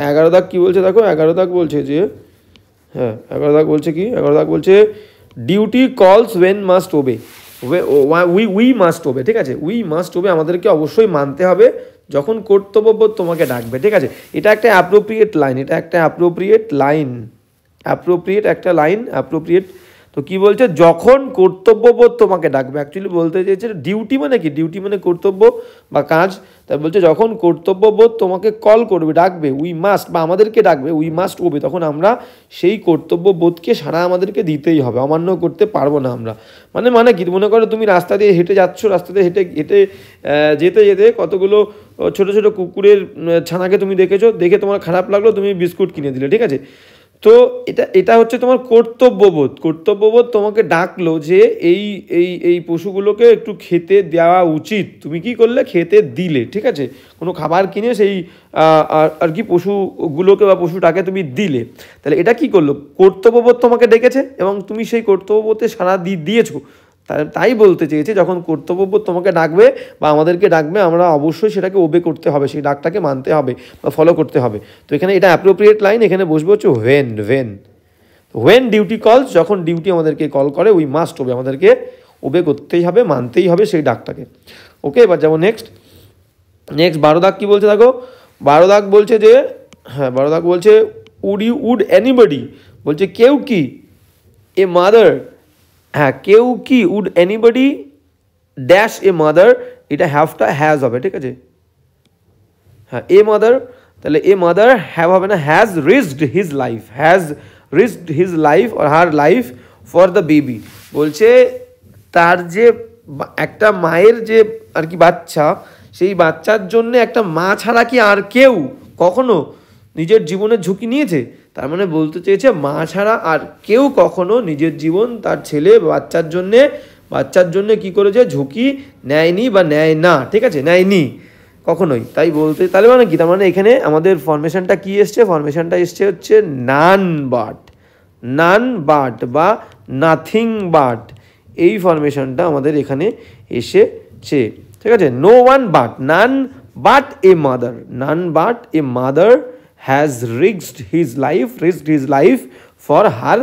11 দাগ কী বলছে দেখো, 11 দাগ বলছে যে, হ্যাঁ 11 দাগ বলছে কি, 11 দাগ বলছে duty calls when must obey, we must obey, ঠিক আছে। উই মাস্ট ওবে, আমাদেরকে অবশ্যই মানতে হবে যখন কর্তব্যবোধ তোমাকে ডাকবে, ঠিক আছে। এটা একটা অ্যাপ্রোপ্রিয়েট লাইন, এটা একটা অ্যাপ্রোপ্রিয়েট লাইন, অ্যাপ্রোপ্রিয়েট একটা লাইন, অ্যাপ্রোপ্রিয়েট। তো কি বলছে, যখন কর্তব্যবোধ তোমাকে ডাকবে, অ্যাকচুয়ালি বলতে চাইছে ডিউটি মানে কি, ডিউটি মানে কর্তব্য বা কাজ। তাই বলছে যখন কর্তব্যবোধ তোমাকে কল করবে, ডাকবে, উই মাস্ট, বা আমাদেরকে ডাকবে, উই মাস্ট ওবে, তখন আমরা সেই কর্তব্যবোধকে সাড়া আমাদেরকে দিতেই হবে, অমান্য করতে পারবো না আমরা। মানে কি, মনে করো তুমি রাস্তা দিয়ে হেঁটে যাচ্ছ, রাস্তা দিয়ে হেঁটে যেতে যেতে কতগুলো ছোটো ছোটো কুকুরের ছানাকে তুমি দেখেছো, দেখে তোমার খারাপ লাগলো, তুমি বিস্কুট কিনে দিলে, ঠিক আছে। তো এটা হচ্ছে তোমার কর্তব্যবোধ, কর্তব্যবোধ তোমাকে ডাকলো যে এই এই এই পশুগুলোকে একটু খেতে দেওয়া উচিত, তুমি কি করলে, খেতে দিলে, ঠিক আছে। কোনো খাবার কিনে সেই আর কি পশুগুলোকে বা পশুটাকে তুমি দিলে, তাহলে এটা কি করলো, কর্তব্যবোধ তোমাকে ডেকেছে এবং তুমি সেই কর্তব্যবোধে সাড়া দিয়েছো। তাই বলতে চেয়েছে যখন কর্তব্যবোধ তোমাকে ডাকবে বা আমাদেরকে ডাকবে, আমরা অবশ্যই সেটাকে ওবে করতে হবে, সেই ডাকটাকে মানতে হবে বা ফলো করতে হবে। তো এখানে এটা অ্যাপ্রোপ্রিয়েট লাইন, এখানে বসবে হচ্ছে ওয়েন ডিউটি কলস, যখন ডিউটি আমাদেরকে কল করে, উই মাস্ট ওবে, আমাদেরকে ওবে করতেই হবে, মানতেই হবে সেই ডাকটাকে। ওকে এবার যাবো নেক্সট 12 দাগ কী বলছে দেখো। 12 দাগ বলছে যে, হ্যাঁ 12 দাগ বলছে উড এনিবডি, বলছে কেউ কি, এ মাদার, হ্যাঁ কেউ কি, would anybody dash a mother, এটা হ্যাভটা হ্যাজ হবে, ঠিক আছে। হ্যাঁ এ মাদার, তাহলে এ মাদার হ্যাভ হবে না, has risked his life, has risked his life or her life for the baby. বলছে তার যে একটা মায়ের যে আর কি বাচ্চা, সেই বাচ্চার জন্য একটা মা ছাড়া কি আর কেউ কখনো নিজের জীবনের ঝুঁকি নিয়েছে। তার মানে বলতে চেয়েছে মা ছাড়া আর কেউ কখনো নিজের জীবন তার ছেলে বাচ্চার জন্য কি করেছে, ঝুঁকি নেয়নি বা নেয় না, ঠিক আছে, নেয়নি কখনোই। তাই বলতে, তাহলে মানে কি, তার মানে এখানে আমাদের ফরমেশনটা কি এসছে, ফরমেশনটা এসছে হচ্ছে নান বাট বা নাথিং বাট, এই ফরমেশনটা আমাদের এখানে এসেছে, ঠিক আছে। No one but, none but a mother has risked his life for her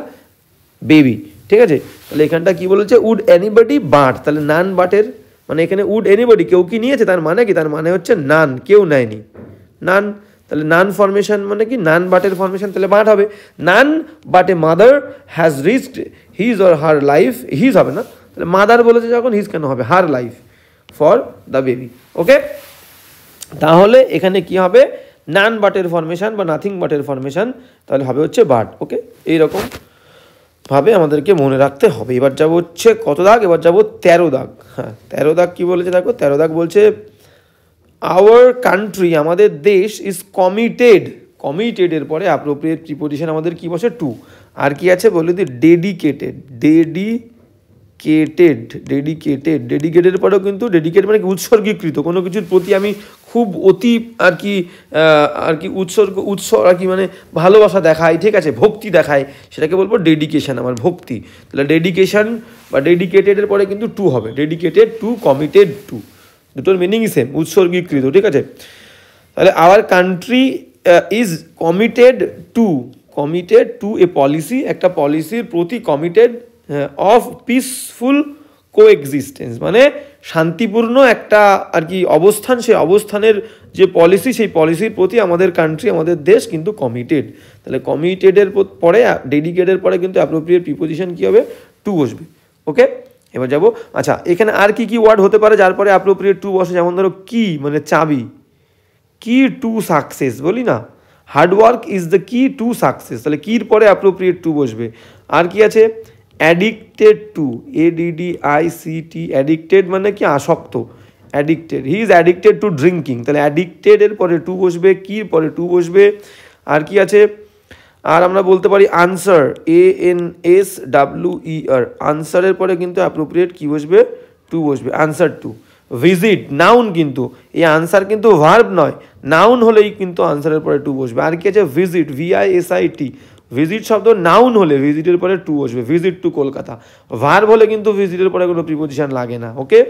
baby, ঠিক আছে। তাহলে এখানটা কি বলেছে, উড এনিবডি বাট, তাহলে নান বাটের মানে এখানে উড এনিবডি কেউ কি নিয়েছে, তার মানে কি, তার মানে হচ্ছে নান, কেউ নেয়নি, নান। তাহলে নান ফরমেশন মানে কি, নান বাটের ফরমেশন, তাহলে বাট হবে। None but a mother has risked his or her life, his হবে না, তাহলে মাদার বলেছে যখন হিজ কেন হবে, her life for the baby. Okay, তাহলে এখানে কি হবে, নান বাটের ফরমেশন বা নাথিং বাটের ফরমেশন, তাহলে হবে হচ্ছে বাট। ওকে, এইরকম ভাবে আমাদেরকে মনে রাখতে হবে। এবার যাবো হচ্ছে কত দাগ, এবার যাবো 13 দাগ। হ্যাঁ, 13 দাগ কি বলেছে দেখো, 13 দাগ বলছে আওয়ার কান্ট্রি, আমাদের দেশ, ইজ কমিটেড, কমিটেডের পরে অ্যাপ্রোপ্রিয়েট প্রিপোজিশন আমাদের কি বসে, টু। আর কি আছে বলে দিই, ডেডিকেটেড, ডেডিকেটেড পরেও কিন্তু, ডেডিকেটেড মানে কি, উৎসর্গীকৃত, কোনো কিছুর প্রতি আমি খুব অতি আর কি উৎসর্গ আর কি মানে ভালোবাসা দেখাই, ঠিক আছে, ভক্তি দেখায়, সেটাকে বলবো ডেডিকেশন, আমার ভক্তি। তাহলে ডেডিকেশন বা ডেডিকেটেডের পরে কিন্তু টু হবে, ডেডিকেটেড টু, কমিটেড টু, দুটোর মিনিংই সেম, উৎসর্গীকৃত, ঠিক আছে। তাহলে our country is committed two A policy, একটা পলিসির প্রতি কমিটেড, অফ পিসফুল কোএক্সিস্টেন্স, মানে শান্তিপূর্ণ একটা আর কি অবস্থান, সেই অবস্থানের যে পলিসি, সেই পলিসির প্রতি আমাদের কান্ট্রি, আমাদের দেশ কিন্তু কমিটেড। তাহলে কমিটেডের পরে, ডেডিকেটের পরে কিন্তু অ্যাপ্রোপ্রিয়েট প্রিপোজিশন কী হবে, টু বসবে। ওকে, এবার যাবো, আচ্ছা এখানে আর কি কি ওয়ার্ড হতে পারে যার পরে অ্যাপ্রোপ্রিয়েট টু বসে, যেমন ধরো কি মানে চাবি, কি টু সাকসেস বলি না, hard work is the key to success, তাহলে কির পরে অ্যাপ্রোপ্রিয়েট টু বসবে। আর কি আছে, অ্যাডিক্টেড টু, ADDICT, অ্যাডিক্টেড মানে কি, আসক্ত, addicted, he is addicted to drinking, তাহলে অ্যাডিক্টেডের পরে টু বসবে, কির পরে টু বসবে। আর কি আছে, আর আমরা বলতে পারি আনসার, ANSWER, আনসারের পরে কিন্তু অ্যাপ্রোপ্রিয়েট কি বসবে, টু বসবে, আনসার টু। ভিজিট নাউন, কিন্তু এই আনসার কিন্তু ভার্ব নয়, নাউন হলেই কিন্তু আনসারের পরে টু বসবে। আর কি আছে, ভিজিট, VISIT, ভিজিট শব্দ নাউন হলে ভিজিটের পরে টু বসবে, ভিজিট টু কলকাতা। ভার্ব হলে কিন্তু ভিজিটের পরে কোনো প্রিপোজিশন লাগে না। ওকে,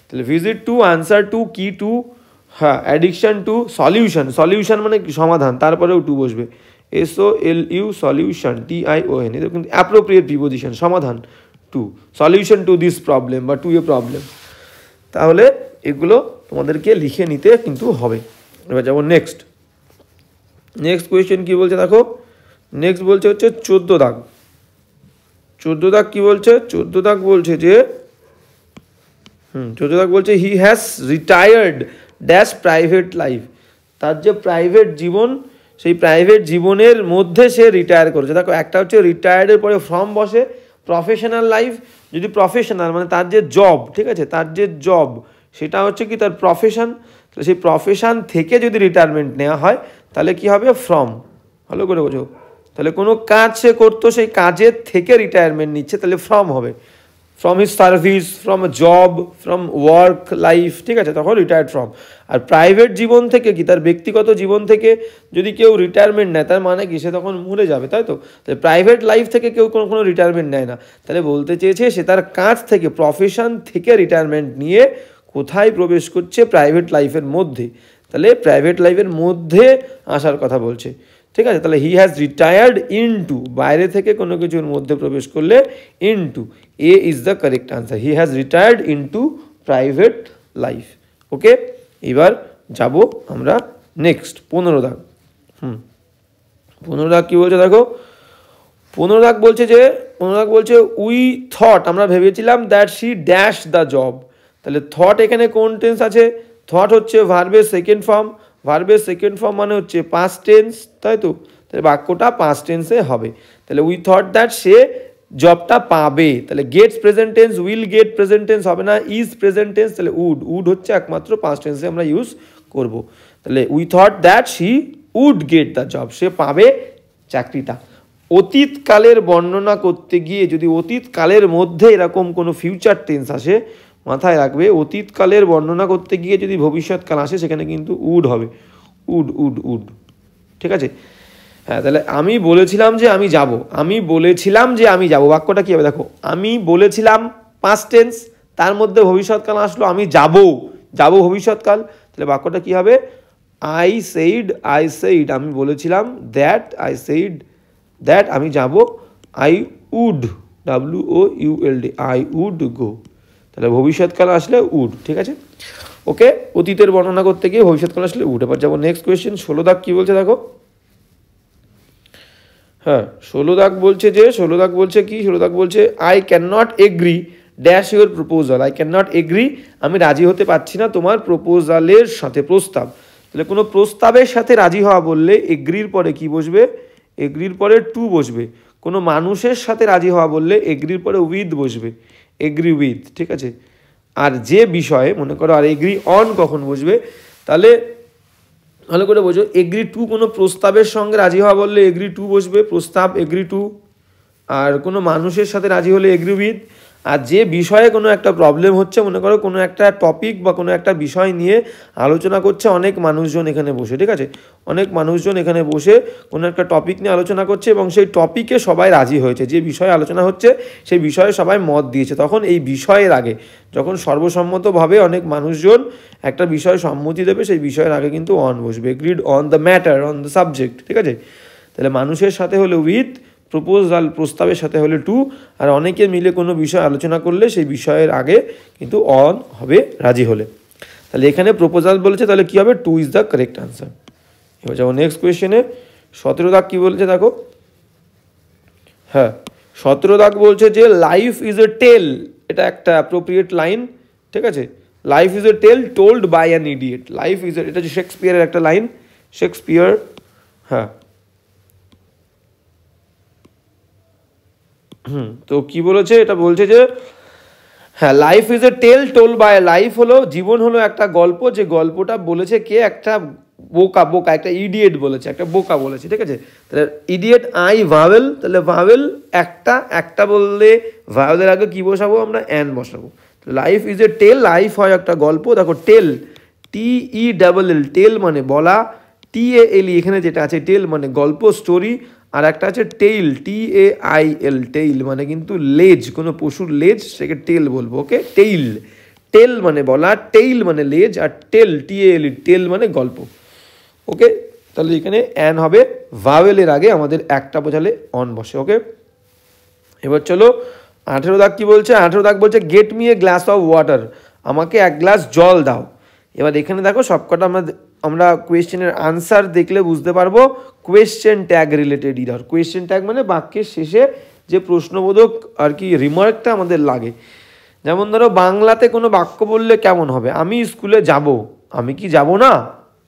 তাহলে ভিজিট টু, আনসার টু, কি টু, হ্যাঁ, অ্যাডিকশন টু, সলিউশন মানে সমাধান, তারপরেও টু বসবে, SOLU, সলিউশন, TION, এটা কিন্তু অ্যাপ্রোপ্রিয়েট প্রিপোজিশন, সমাধান to, solution to this problem বা টু এ প্রবলেম। তাহলে এগুলো তোমাদেরকে লিখে নিতে কিন্তু হবে। এবার যাবো নেক্সট কোয়েশ্চেন কি বলছে দেখো, নেক্সট বলছে হচ্ছে 14 দাগ। 14 দাগ কি বলছে, 14 দাগ বলছে যে 14 দাগ বলছে হি has retired dash private life, তার যে প্রাইভেট জীবন, সেই প্রাইভেট জীবনের মধ্যে সে রিটায়ার করেছে। দেখো একটা হচ্ছে রিটায়ার্ডের পরে ফ্রম বসে, প্রফেশনাল লাইফ, যদি প্রফেশনাল মানে তার যে জব, ঠিক আছে, তার যে জব সেটা হচ্ছে কি তার প্রফেশন, তাহলে সেই প্রফেশন থেকে যদি রিটায়ারমেন্ট নেওয়া হয় তাহলে কি হবে, ফ্রম, ভালো করে বোঝো, তাহলে কোনো কাজ সে করতো, সেই কাজের থেকে রিটায়ারমেন্ট নিচ্ছে, তাহলে ফ্রম হবে, from his service, from job, from work life, ঠিক আছে, তখন রিটায়ার্ড ফ্রম। আর প্রাইভেট জীবন থেকে কি, তার ব্যক্তিগত জীবন থেকে যদি কেউ রিটায়ারমেন্ট নেয়, তার মানে কি সে তখন মরে যাবে, তাই তো। তাহলে প্রাইভেট লাইফ থেকে কেউ কোনো রিটায়ারমেন্ট নেয় না, তাহলে বলতে চেয়েছে সে তার কাজ থেকে, প্রফেশন থেকে রিটায়ারমেন্ট নিয়ে কোথায় প্রবেশ করছে, প্রাইভেট লাইফের মধ্যে, তাহলে প্রাইভেট লাইফের মধ্যে আসার কথা বলছে, ঠিক আছে। তাহলে হি হ্যাজ রিটায়ার্ড ইনটু, বাইরে থেকে কোনো কিছুর মধ্যে প্রবেশ করলে into, a is the correct answer, he has retired into private life. Okay, এবার যাব আমরা নেক্সট 15 দাগ। 15 দাগ কি বলছে দেখো, 15 দাগ বলছে উই থট, আমরা ভেবেছিলাম, that she dash the job, তাহলে থট এখানে কোন টেন্স আছে, থট হচ্ছে ভার্বের সেকেন্ড ফর্ম, ভার্বের সেকেন্ড ফর্ম মানে হচ্ছে পাস্ট টেন্স, তাই তো, তাহলে বাক্যটা পাস্ট টেন্সে হবে। তাহলে উই থট দ্যাট সে জবটা পাবে, তাহলে gets present tense, will get present tense হবে না, ইজ প্রেজেন্ট টেন্স, তাহলে উড হচ্ছে একমাত্র পাস্ট টেন্সে আমরা ইউজ করব। তাহলে we thought that she would get the job, সে পাবে চাকরিটা। অতীতকালের বর্ণনা করতে গিয়ে যদি অতীতকালের মধ্যে এরকম কোনো ফিউচার টেন্স আসে, মাথায় রাখবে, অতীতকালের বর্ণনা করতে গিয়ে যদি ভবিষ্যৎকাল আসে সেখানে কিন্তু উড হবে, উড, ঠিক আছে। হ্যাঁ, তাহলে আমি বলেছিলাম যে আমি যাব, বাক্যটা কী হবে দেখো, আমি বলেছিলাম পাস্ট টেন্স, তার মধ্যে ভবিষ্যৎকাল আসলো, আমি যাব ভবিষ্যৎকাল, তাহলে বাক্যটা কী হবে, আই সেইড, আমি বলেছিলাম, দ্যাট আমি যাব, I would, WOULD, I would go, তাহলে ভবিষ্যৎকাল আসলে উড, ঠিক আছে। ওকে, অতীতের বর্ণনা করতে গিয়ে ভবিষ্যৎকাল আসলে উড। এবার যাবো নেক্সট কোয়েশ্চেন। 16 দাগ কী বলছে দেখো। হ্যাঁ, 16 দাগ বলছে যে, 16 দাগ বলছে কি, 16 দাগ বলছে I can not agree dash your proposal, I can not agree, আমি রাজি হতে পারছি না তোমার প্রপোজালের সাথে, প্রস্তাব। তাহলে কোনো প্রস্তাবের সাথে রাজি হওয়া বললে এগ্রির পরে কি বসবে, এগ্রির পরে টু বসবে। কোনো মানুষের সাথে রাজি হওয়া বললে এগ্রির পরে উইথ বসবে, এগ্রি উইথ, ঠিক আছে। আর যে বিষয়ে মনে করো, আর এগ্রি অন কখন বসবে, তাহলে ভালো করে বোঝো, এগ্রি টু কোনো প্রস্তাবের সঙ্গে রাজি হওয়া বললে এগ্রি টু বসবে, প্রস্তাব এগ্রি টু। আর কোনো মানুষের সাথে রাজি হলে এগ্রি উইথ। আর যে বিষয়ে কোনো একটা প্রবলেম হচ্ছে, মনে করো কোনো একটা টপিক বা কোনো একটা বিষয় নিয়ে আলোচনা করছে অনেক মানুষজন এখানে বসে, ঠিক আছে, অনেক মানুষজন এখানে বসে কোনো একটা টপিক নিয়ে আলোচনা করছে এবং সেই টপিকে সবাই রাজি হয়েছে, যে বিষয়ে আলোচনা হচ্ছে সেই বিষয়ে সবাই মত দিয়েছে, তখন এই বিষয়ের আগে, যখন সর্বসম্মতভাবে অনেক মানুষজন একটা বিষয়ে সম্মতি দেবে, সেই বিষয়ের আগে কিন্তু অন বসবে, agreed on the matter, on the subject, ঠিক আছে। তাহলে মানুষের সাথে হলে উইথ, প্রপোজাল প্রস্তাবের সাথে হলে টু, আর অনেকে মিলে কোনো বিষয় আলোচনা করলে সেই বিষয়ের আগে কিন্তু অন হবে রাজি হলে। তাহলে এখানে প্রপোজাল বলেছে, তাহলে কী হবে, to is the correct answer. এবার যাবো নেক্সট কোয়েশ্চেনে। 17 দাগ কী বলছে দেখো। হ্যাঁ, 17 দাগ বলছে যে লাইফ ইজ এ টেল, এটা একটা অ্যাপ্রোপ্রিয়েট লাইন, ঠিক আছে। Life is a tale told by an idiot, life is a, এটা হচ্ছে শেক্সপিয়ারের একটা লাইন, শেক্সপিয়ার। হ্যাঁ, তো কি বলেছে, এটা বলছে যে হ্যাঁ, life is a tale told by, life হলো, জীবন হলো একটা গল্প, যে গল্পটা বলেছে কে, একটা বোকা, বোকা একটা ইডিয়েট বলেছে, একটা বোকা বলেছে, ঠিক আছে। তাহলে ইডিয়েট আই ভাওয়েল, তাহলে ভাওয়েল একটা, একটা বললে ভাওয়েলের আগে কি বসাবো আমরা, অ্যান বসাবো। Life is a tale, life হয় একটা গল্প, দেখো টেল, TELL, টেল মানে বলা, TALE এখানে যেটা আছে, টেল মানে গল্প, স্টোরি। আর একটা আছে টেইল, TAIL, টেইল মানে কিন্তু লেজ, কোনো পশুর লেজ, সেটাকে টেল বলবো, ওকে। টেইল, টেল মানে বলা, টেইল মানে লেজ, আর টেল, TALE, টেল মানে গল্প, ওকে। তাহলে এখানে অ্যান হবে, ভাওয়েলের আগে আমাদের একটা বোঝালে অন বসে, ওকে। এবার চলো 18 দাগ কি বলছে। 18 দাগ বলছে gate me a glass of water, আমাকে এক গ্লাস জল দাও। এবার এখানে দেখো সবকটা আমরা কোয়েশ্চেনের আনসার দেখলে বুঝতে পারবো কোয়েশ্চেন ট্যাগ রিলেটেড ইরার। কোয়েশ্চেন ট্যাগ মানে বাক্যের শেষে যে প্রশ্নবোধক আর কি রিমার্কটা আমাদের লাগে। যেমন ধরো বাংলাতে কোনো বাক্য বললে কেমন হবে, আমি স্কুলে যাব, আমি কি যাব না,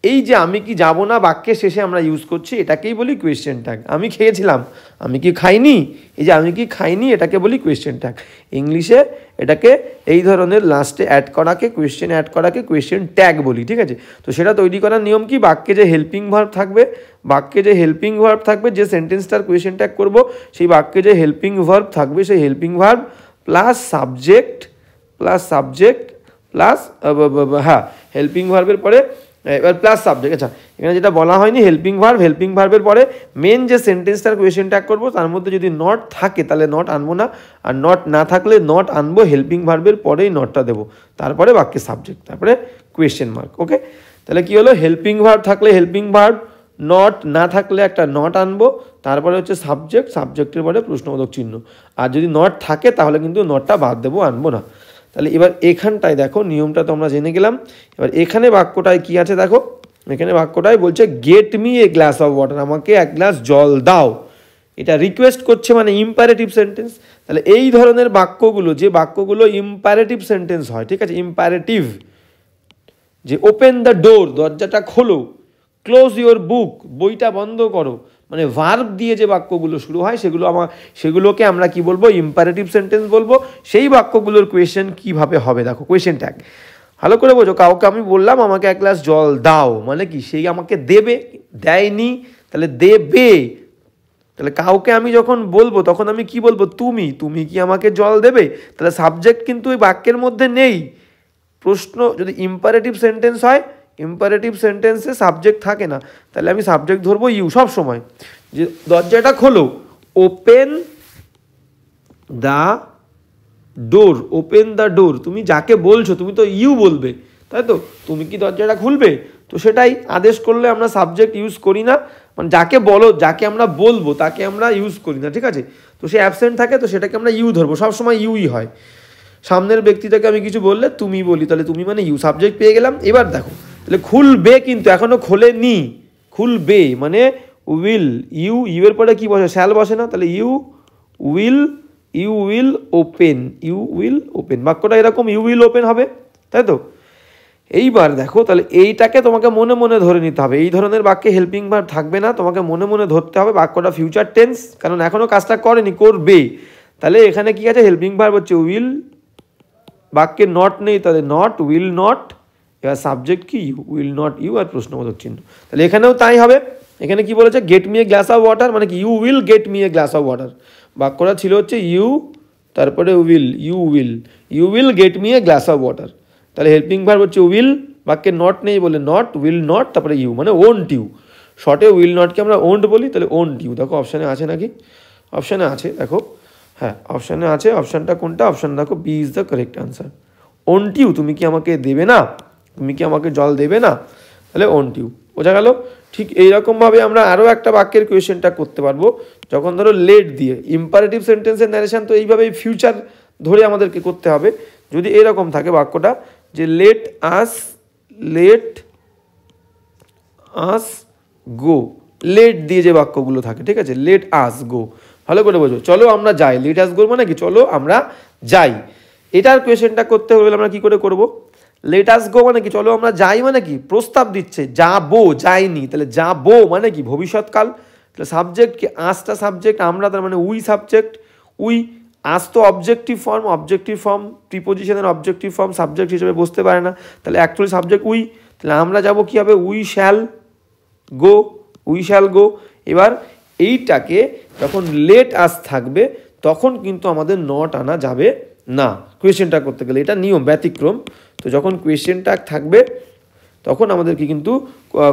এই যে আমি কি যাব না বাক্যের শেষে আমরা ইউজ করছি, এটাকেই বলি কোয়েশ্চেন ট্যাগ। আমি খেয়েছিলাম, আমি কি খাইনি, এই যে আমি কি খাইনি, এটাকে বলি কোয়েশ্চেন ট্যাগ। ইংলিশে এটাকে এই ধরনের লাস্টে অ্যাড করাকে, কোয়েশ্চেন অ্যাড করাকে কোয়েশ্চেন ট্যাগ বলি, ঠিক আছে। তো সেটা তৈরি করার নিয়ম কি, বাক্যে যে হেল্পিং ভার্ব থাকবে, বাক্যে যে হেল্পিং ভার্ব থাকবে, যে সেন্টেন্সটার কোয়েশ্চেন ট্যাগ করব, সেই বাক্যে যে হেল্পিং ভার্ব থাকবে, সেই helping verb plus subject plus হ্যাঁ, হেল্পিং ভার্বের পরে এবার প্লাস সাবজেক্ট। আচ্ছা, এখানে যেটা বলা হয়নি, হেল্পিং ভার্বের পরে মেন যে সেন্টেন্সটার কোয়েশ্চেন ট্যাগ করবো, তার মধ্যে যদি নট থাকে তাহলে নট আনবো না, আর নট না থাকলে নট আনবো, হেল্পিং ভার্বের পরেই নটটা দেবো, তারপরে বাক্যের সাবজেক্ট, তারপরে কোয়েশ্চেন মার্ক, ওকে। তাহলে কি হলো, হেল্পিং ভার্ব থাকলে হেল্পিং ভার্ব, নট না থাকলে একটা নট আনবো, তারপরে হচ্ছে সাবজেক্ট, সাবজেক্টের পরে প্রশ্নবোধক চিহ্ন। আর যদি নট থাকে তাহলে কিন্তু নটটা বাদ দেবো, আনবো না। তাহলে এবার এখানটায় দেখো নিয়মটা তো আমরা জেনে গেলাম। এবার এখানে বাক্যটায় কি আছে দেখো, এখানে বাক্যটায় বলছে gate me a glass of water, আমাকে এক গ্লাস জল দাও। এটা রিকোয়েস্ট করছে, মানে ইম্পারেটিভ সেন্টেন্স। তাহলে এই ধরনের বাক্যগুলো, যে বাক্যগুলো ইম্পারেটিভ সেন্টেন্স হয়, ঠিক আছে, ইম্পারেটিভ, যে ওপেন দ্য ডোর, দরজাটা খোলো, ক্লোজ ইউর বুক, বইটা বন্ধ করো, মানে ভার্ব দিয়ে যে বাক্যগুলো শুরু হয় সেগুলোকে আমরা কি বলবো, ইম্পারেটিভ সেন্টেন্স বলবো। সেই বাক্যগুলোর কোয়েশ্চেন কিভাবে হবে দেখো, কোয়েশ্চেন ট্যাগ ভালো করে বোঝো। কাউকে আমি বললাম আমাকে এক গ্লাস জল দাও, মানে কি সেই আমাকে দেবে, দেয়নি, তাহলে দেবে। তাহলে কাউকে আমি যখন বলবো তখন আমি কি বলবো, তুমি কি আমাকে জল দেবে, তাহলে সাবজেক্ট কিন্তু ওই বাক্যের মধ্যে নেই। প্রশ্ন যদি ইম্পারেটিভ সেন্টেন্স হয়, ইম্পারেটিভ সেন্টেন্সে সাবজেক্ট থাকে না, তাহলে আমি সাবজেক্ট ধরবো ইউ সব সময়। যে দরজাটা খোলো, open the door, open the door, তুমি যাকে বলছো তুমি তো ইউ বলবে, তাই তো, তুমি কি দরজাটা খুলবে, তো সেটাই আদেশ করলে আমরা সাবজেক্ট ইউজ করি না, মানে যাকে বলো, যাকে আমরা বলবো তাকে আমরা ইউজ করি না, ঠিক আছে। তো সে অ্যাবসেন্ট থাকে, তো সেটাকে আমরা ইউ ধরবো, সবসময় ইউই হয়। সামনের ব্যক্তিটাকে আমি কিছু বললে তুমি বলি, তাহলে তুমি মানে ইউ, সাবজেক্ট পেয়ে গেলাম। এবার দেখো তাহলে খুলবে, কিন্তু এখনও খোলেনি, খুলবে মানে উইল, ইউ এর পরে কি বসে, শ্যাল বসে না, তাহলে you will open, you will open, বাক্যটা এরকম ইউ উইল ওপেন হবে, তাই তো। এইবার দেখো তাহলে এইটাকে তোমাকে মনে মনে ধরে নিতে হবে, এই ধরনের বাক্যে হেল্পিং ভার্ব থাকবে না, তোমাকে মনে মনে ধরতে হবে বাক্যটা ফিউচার টেন্স, কারণ এখনও কাজটা করেনি, করবে। তাহলে এখানে কি আছে, হেল্পিং ভার্ব হচ্ছে উইল, বাক্যে নট নেই, তাহলে নট, উইল নট, এবার সাবজেক্ট কি ইউ, উইল নট ইউ, আর প্রশ্নবোধক চিহ্ন। তাহলে এখানেও তাই হবে, এখানে কি বলেছে, get me a glass of water, মানে কি you will get me a glass of water, বাক্যটা ছিল হচ্ছে ইউ তারপরে will, you will get me a glass of water. তাহলে হেল্পিং ভার্ব হচ্ছে উইল, বাক্যে নট নেই বলে নট, উইল নট, তারপরে ইউ মানে ওন্ট ইউ, শর্টে উইল নটকে আমরা ওন্ট বলি, তাহলে ওন্ট ইউ। দেখো অপশানে আছে নাকি, অপশানে আছে, দেখো হ্যাঁ অপশানে আছে, অপশানটা কোনটা, অপশান দেখো B is the correct answer. Won't you, তুমি কি আমাকে দেবে না, তুমি কি আমাকে জল দেবে না, তাহলে ওন্ট ইউ, বোঝা গেল। ঠিক এইরকমভাবে আমরা আরও একটা বাক্যের কোয়েশ্চেনটা করতে পারবো, যখন ধরো লেট দিয়ে, ইম্পারেটিভ সেন্টেন্সের ন্যারেশন তো এইভাবেই ফিউচার ধরে আমাদেরকে করতে হবে। যদি এরকম থাকে বাক্যটা যে লেট আস গো, লেট দিয়ে যে বাক্যগুলো থাকে, ঠিক আছে, লেট আস গো, ভালো করে বোঝো, চলো আমরা যাই, লেট আস গো মানে কি, চলো আমরা যাই। এটার কোয়েশ্চেনটা করতে হলে আমরা কি করে করব, লেট আস গো মানে কি, চলো আমরা যাই মানে কি, প্রস্তাব দিচ্ছে, যাবো, যাইনি, তাহলে যাবো মানে কি ভবিষ্যৎকাল, তাহলে সাবজেক্ট কি, আসটা সাবজেক্ট, আমরা তার মানে উই সাবজেক্ট, উই, আস তো অবজেক্টিভ ফর্ম, প্রিপোজিশনের অবজেক্টিভ ফর্ম সাবজেক্ট হিসেবে বসতে পারে না, তাহলে অ্যাকচুয়ালি সাবজেক্ট উই, তাহলে আমরা যাব কি হবে, উই শ্যাল গো। এবার এইটাকে যখন লেট আস থাকবে তখন কিন্তু আমাদের নট আনা যাবে না কোয়েশ্চেনটা করতে গেলে, এটা নিয়ম, ব্যতিক্রম। তো যখন কোয়েশ্চেনটা থাকবে তখন আমাদেরকে কিন্তু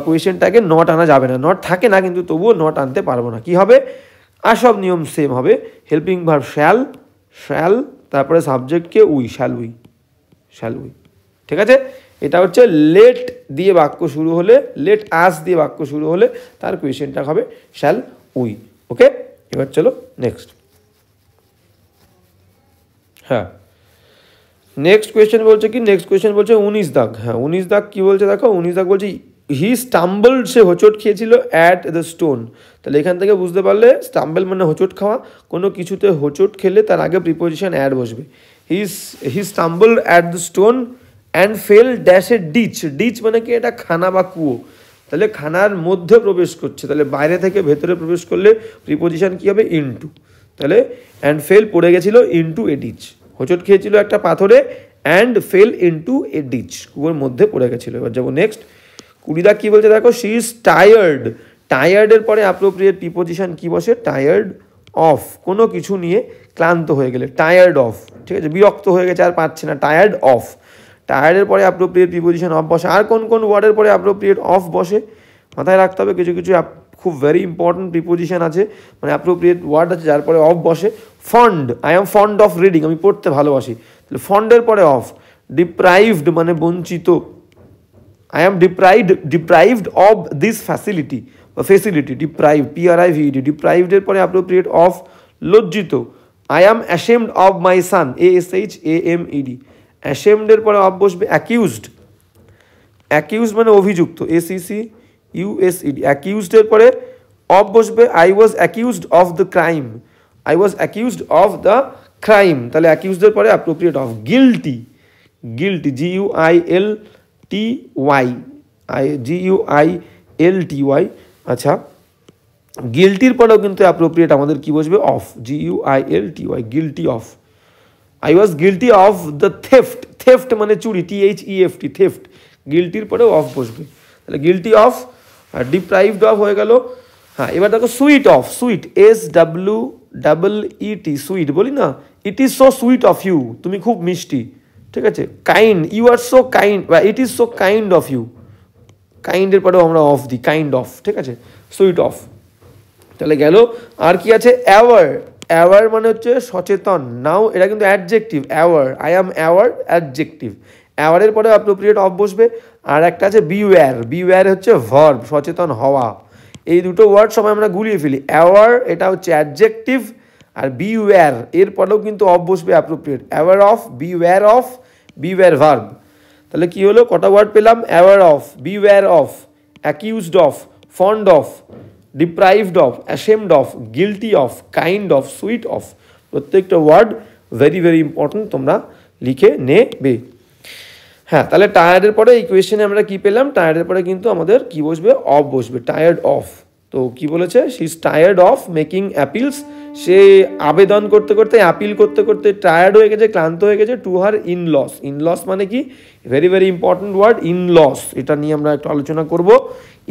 কোয়েশ্চেনটাকে নট আনা যাবে না, নট থাকে না কিন্তু তবুও নট আনতে পারবো না। কি হবে, আর সব নিয়ম সেম হবে, হেল্পিং ভার্ব শ্যাল, তারপরে সাবজেক্টকে উই, শ্যাল উই, ঠিক আছে। এটা হচ্ছে লেট দিয়ে বাক্য শুরু হলে, লেট আস দিয়ে বাক্য শুরু হলে তার কোয়েশ্চেনটা হবে শ্যাল উই। ওকে, এবার চলো নেক্সট। হ্যাঁ নেক্সট কোয়েশ্চেন বলছে কি, নেক্সট কোয়েশ্চেন বলছে 19 দাগ। হ্যাঁ 19 দাগ কী বলছে দেখো, 19 দাগ বলছে হি স্টাম্বলড, সে হোঁচট খেয়েছিল অ্যাট দ্য স্টোন। তাহলে এখান থেকে বুঝতে পারলে স্টাম্বল মানে হোঁচট খাওয়া, কোনো কিছুতে হোঁচট খেলে তার আগে প্রিপোজিশন অ্যাড বসবে। He stumbled at the stone and fell dash a ditch মানে কি, এটা খানা বা কুয়ো, তাহলে খানার মধ্যে প্রবেশ করছে, তাহলে বাইরে থেকে ভেতরে প্রবেশ করলে প্রিপোজিশন কী হবে, ইনটু, তাহলে অ্যান্ড ফেল পড়ে গেছিলো ইনটু এ ডিচ, হোঁচট খেয়েছিল একটা পাথরে, and fell into a ditch, কুয়োর মধ্যে পড়ে গেছিলো। এবার যাবো নেক্সট। 20 দাগ কী বলছে দেখো, শি ইজ টায়ার্ডের পরে অ্যাপ্রোপ্রিয়েট প্রিপোজিশন কী বসে, টায়ার্ড অফ, কোনো কিছু নিয়ে ক্লান্ত হয়ে গেলে টায়ার্ড অফ, ঠিক আছে, বিরক্ত হয়ে গেছে আর পাচ্ছে না, টায়ার্ড অফ, টায়ার্ডের পরে অ্যাপ্রোপ্রিয়েট প্রিপোজিশন অফ বসে। আর কোন কোন ওয়ার্ডের পরে অ্যাপ্রোপ্রিয়েট অফ বসে মাথায় রাখতে হবে, কিছু কিছু খুব ভেরি ইম্পর্টেন্ট প্রিপোজিশন আছে, মানে অ্যাপ্রোপ্রিয়েট ওয়ার্ড আছে যার পরে অফ বসে। Fond, I am fond of reading, আমি পড়তে ভালোবাসি, তাহলে ফন্ডের পরে অফ। ডিপ্রাইভড মানে বঞ্চিত, I am deprived of this facility, deprived, PRIVED, ডিপ্রাইভডের পরে অ্যাপ্রোপ্রিয়েট অফ। লজ্জিত, I am ashamed of my son, ASHAMED, অ্যাশেমডের পরে অফ বসবে। অ্যাকিউজড মানে অভিযুক্ত, ACCUSED, অ্যাকিউজডের পরে অফ বসবে। I was accused of the crime, তাহলে অ্যাকিউজডের পরে অ্যাপ্রোপ্রিয়েট অফ। গিল্টি, GUILTY, আচ্ছা গিল্টির পরেও কিন্তু অ্যাপ্রোপ্রিয়েট আমাদের কি বসবে, of, GUILTY, guilty of. I was guilty of the theft মানে চুরি, THEFT, থেফট, গিল্টির পরেও অফ বসবে, তাহলে গিল্টি অফ। আর ডিপ্রাইভড অফ হয়ে গেল। হ্যাঁ এবার দেখো সুইট SWEET, সুইট বলি না, it is so sweet of you, তুমি খুব মিষ্টি, ঠিক আছে। Kind, you are so kind, বা it is so kind of you, কাইন্ডের পরেও আমরা অফ দিই, কাইন্ড অফ, ঠিক আছে, সুইট অফ, তাহলে গেল। আর কি আছে, অ্যাওয়ার মানে হচ্ছে সচেতন, নাও এটা কিন্তু adjective, I am aware, adjective, অ্যাওয়ারের পরে অ্যাপ্রোপ্রিয়েট অফ বসবে। আর একটা আছে বিওয়্যার হচ্ছে ভার্ব, সচেতন হওয়া। এই দুটো ওয়ার্ড সবাই আমরা গুলিয়ে ফেলি, অ্যাওয়ার এটা হচ্ছে অ্যাডজেক্টিভ আর বিওয়্যার এর পরেও কিন্তু অফ বসবে appropriate, aware of, beware verb. তাহলে কি হলো, কটা ওয়ার্ড পেলাম, aware of, beware of, accused of, fond of, deprived of, ashamed of, guilty of, kind of, sweet of. প্রত্যেকটা ওয়ার্ড ভেরি ভেরি ইম্পর্টেন্ট, তোমরা লিখে নেবে। হ্যাঁ, তাহলে টায়ার্ডের পরে এই কোয়েশ্চেনে আমরা কি পেলাম, টায়ার্ডের পরে কিন্তু আমাদের কি বসবে, অফ বসবে, টায়ার্ড অফ। তো কি বলেছে, she is tired of making appeals, সে আবেদন করতে করতে, অ্যাপিল করতে করতে টায়ার্ড হয়ে গেছে, ক্লান্ত হয়ে গেছে, to her in loss. In loss মানে কি, very very important word, in loss, এটা নিয়ে আমরা একটু আলোচনা করব।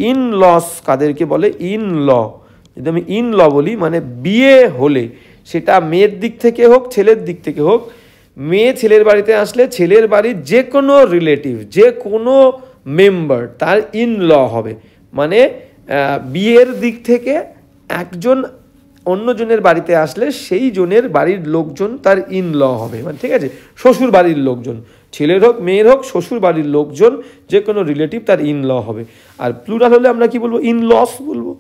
ইন লস কাদেরকে বলে, ইন ল। যদি আমি ইন ল বলি মানে বিয়ে হলে, সেটা মেয়ের দিক থেকে হোক ছেলের দিক থেকে হোক, মেয়ে ছেলের বাড়িতে আসলে ছেলের বাড়ির যে কোনো রিলেটিভ, যে কোনো মেম্বার তার ইন ল হবে। মানে বিয়ের দিক থেকে একজন অন্যজনের বাড়িতে আসলে সেই জনের বাড়ির লোকজন তার ইন ল হবে, মানে ঠিক আছে, শ্বশুর বাড়ির লোকজন, ছেলের হোক মেয়ের হোক, শ্বশুর বাড়ির লোকজন যে কোনো রিলেটিভ তার ইন ল হবে। আর প্লুরাল হলে আমরা কি বলবো, ইন লস বলবো।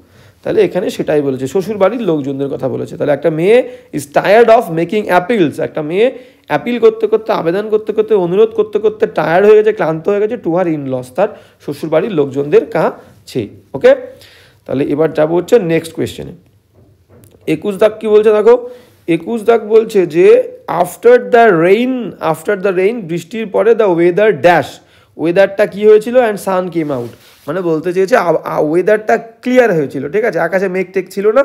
তাহলে এখানে সেটাই বলেছে, শ্বশুর বাড়ির লোকজনদের কথা বলেছে। তাহলে একটা মেয়ে is tired of making appeals, একটা মেয়ে অ্যাপিল করতে করতে, আবেদন করতে করতে, অনুরোধ করতে করতে টায়ার্ড হয়ে গেছে, ক্লান্ত হয়ে গেছে, টু হার ইন লস, তার শ্বশুর বাড়ির লোকজনদের কাছে। ওকে, তাহলে এবার যাবো হচ্ছে নেক্সট কোয়েশ্চেনে। 21 দাগ কি বলছে দেখো, 21 দাগ বলছে যে আফটার দ্য রেইন, বৃষ্টির পরে দ্য ওয়েদার ড্যাশ, ওয়েদারটা কি হয়েছিল, অ্যান্ড সান কেম আউট, মানে বলতে চেয়েছে ওয়েদারটা ক্লিয়ার হয়েছিল, ঠিক আছে, আকাশে মেঘ টেক ছিল না,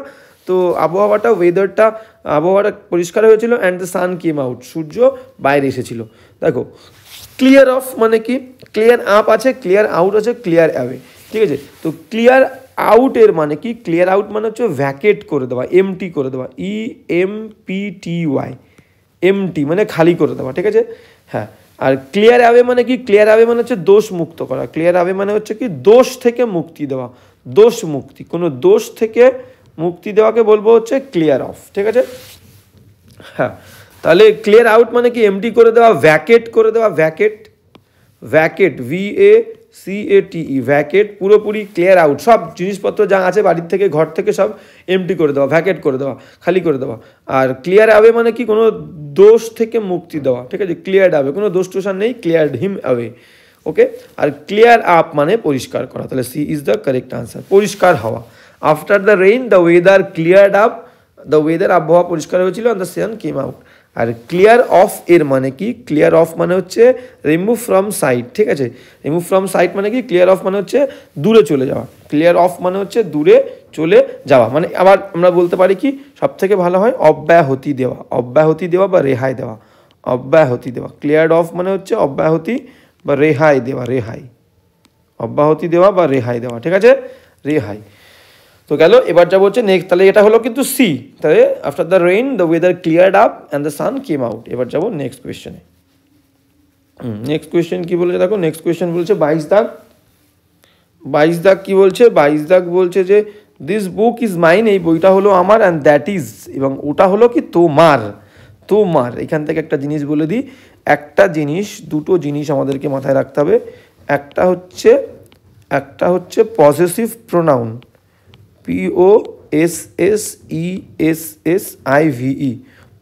তো আবহাওয়াটা পরিষ্কার হয়েছিল, and the sun came out, সূর্য বাইরে এসেছিল। দেখো ক্লিয়ার অফ মানে কি, ক্লিয়ার আপ আছে, ক্লিয়ার আউট আছে, ক্লিয়ার অ্যাওয়ে, ঠিক আছে। তো ক্লিয়ার আউটের মানে কি, ক্লিয়ার আউট মানে হচ্ছে ভ্যাকেট করে দেওয়া, এমটি করে দেওয়া, EMPTY, এমটি মানে খালি করে দেওয়া, ঠিক আছে। হ্যাঁ, আর ক্লিয়ার অ্যাওয়ে মানে কি, ক্লিয়ার অ্যাওয়ে মানে হচ্ছে দোষ মুক্ত করা, ক্লিয়ার অ্যাওয়ে মানে হচ্ছে কি, দোষ থেকে মুক্তি দেওয়া, দোষ মুক্তি, কোনো দোষ থেকে মুক্তি দেওয়াকে বলবো হচ্ছে ক্লিয়ার অফ, ঠিক আছে। হ্যাঁ, তাহলে ক্লিয়ার আউট মানে কি, এমটি করে দেওয়া, ভ্যাকেট করে দেওয়া, ভ্যাকেট VACATE, ভ্যাকেট, পুরোপুরি ক্লিয়ার আউট, সব জিনিসপত্র যা আছে বাড়ির থেকে, ঘর থেকে সব এমটি করে দেওয়া, ভ্যাকেট করে দেওয়া, খালি করে দেওয়া। আর ক্লিয়ার অ্যাওয়ে মানে কি, কোনো দোষ থেকে মুক্তি দেওয়া, ঠিক আছে, ক্লিয়ার্ড অ্যাওয়ে, কোনো দোষ টোষার নেই, ক্লিয়ার্ড হিম অ্যাওয়ে। ওকে, আর ক্লিয়ার আপ মানে পরিষ্কার করা, তাহলে C is the correct answer, পরিষ্কার হওয়া। After the rain the weather cleared up, the weather আবহাওয়া পরিষ্কার হয়েছিল, and the sun came out. আর ক্লিয়ার অফ এর মানে কি, ক্লিয়ার অফ মানে হচ্ছে রিমুভ ফ্রম সাইট, ঠিক আছে, রিমুভ ফ্রম সাইট মানে কি, ক্লিয়ার অফ মানে হচ্ছে দূরে চলে যাওয়া, ক্লিয়ার অফ মানে হচ্ছে দূরে চলে যাওয়া। মানে আবার আমরা বলতে পারি কি, সব থেকে ভালো হয় অব্যাহতি দেওয়া বা রেহাই দেওয়া, অব্যাহতি দেওয়া। ক্লিয়ার অফ মানে হচ্ছে অব্যাহতি বা রেহাই দেওয়া, অব্যাহতি দেওয়া বা রেহাই দেওয়া, ঠিক আছে, রেহাই। তো গেল, এবার যা বলছে নেক্সট, তাহলে এটা হলো কিন্তু সি, তাহলে after the rain the weather cleared up and the sun came out. এবার যাবো নেক্সট কোয়েশ্চেনে। নেক্সট কোয়েশ্চেন কি বলেছে দেখো, নেক্সট কোয়েশ্চেন বলছে 22 দাগ কি বলছে, 22 দাগ বলছে যে দিস বুক ইজ মাইন, এই বইটা হলো আমার, অ্যান্ড দ্যাট ইজ, এবং ওটা হলো কি তোমার। এখান থেকে একটা জিনিস বলে দিই, দুটো জিনিস আমাদেরকে মাথায় রাখতে হবে। একটা হচ্ছে possessive pronoun, POSSESSIVE,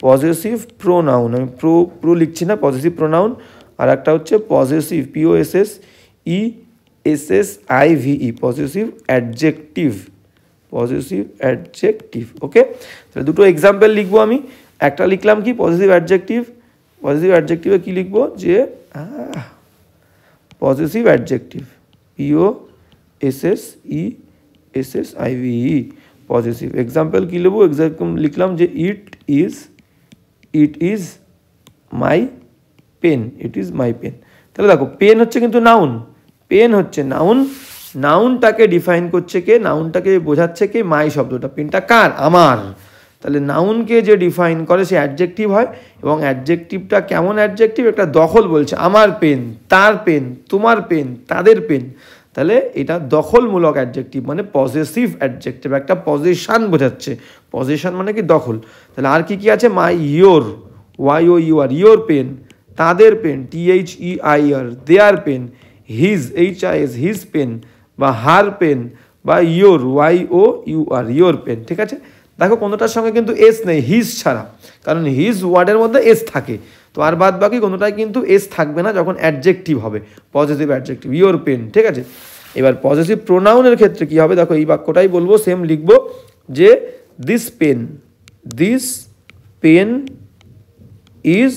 possessive pronoun, আমি প্রো লিখছি না, পজেসিভ প্রোনাউন। আর একটা হচ্ছে পজেসিভ, POSSESSIVE, পজেসিভ অ্যাডজেক্টিভ, ওকে। তাহলে দুটো এক্সাম্পল লিখবো আমি। একটা লিখলাম কি, পজেসিভ অ্যাডজেক্টিভে কি লিখবো, যে possessive adjective, POSSESSIVE, possessive. Example কি লিখবো, লিখলাম যে ইট ইজ মাই পেন, তাহলে দেখো পেন হচ্ছে কিন্তু নাউন, নাউনটাকে ডিফাইন করছে কে, নাউনটাকে বোঝাচ্ছে কে, মাই শব্দটা, পেনটা কার, আমার। তাহলে নাউনকে যে ডিফাইন করে সে অ্যাডজেক্টিভ হয়, এবং অ্যাডজেক্টিভটা কেমন অ্যাডজেক্টিভ, একটা দখল বলছে, আমার পেন, তার পেন, তোমার পেন, তাদের পেন। তাহলে এটা দখলমূলক অ্যাডজেক্টিভ, মানে পজেসিভ অ্যাডজেক্টিভ, একটা পজিশন বোঝাচ্ছে, পজিশন মানে কি দখল। তাহলে আর কি আছে, my, your, YOUR, your pen, তাদের পেন, THEIR, their pen, his, HIS, his pen, বা হার পেন, বা ইয়োর, YOUR, ইয়োর পেন, ঠিক আছে। দেখো কোনোটার সঙ্গে কিন্তু এস নেই, হিজ ছাড়া, কারণ হিজ ওয়ার্ডের মধ্যে এস থাকে। তো আর বাদ বাকি কোনোটাই কিন্তু এস থাকবে না যখন অ্যাডজেক্টিভ হবে, পজিটিভ অ্যাডজেক্টিভ, ইয়োর পেন, ঠিক আছে। এবার পজিটিভ প্রোনাউনের ক্ষেত্রে কি হবে, দেখো এই বাক্যটাই বলবো, সেম লিখবো যে this pen is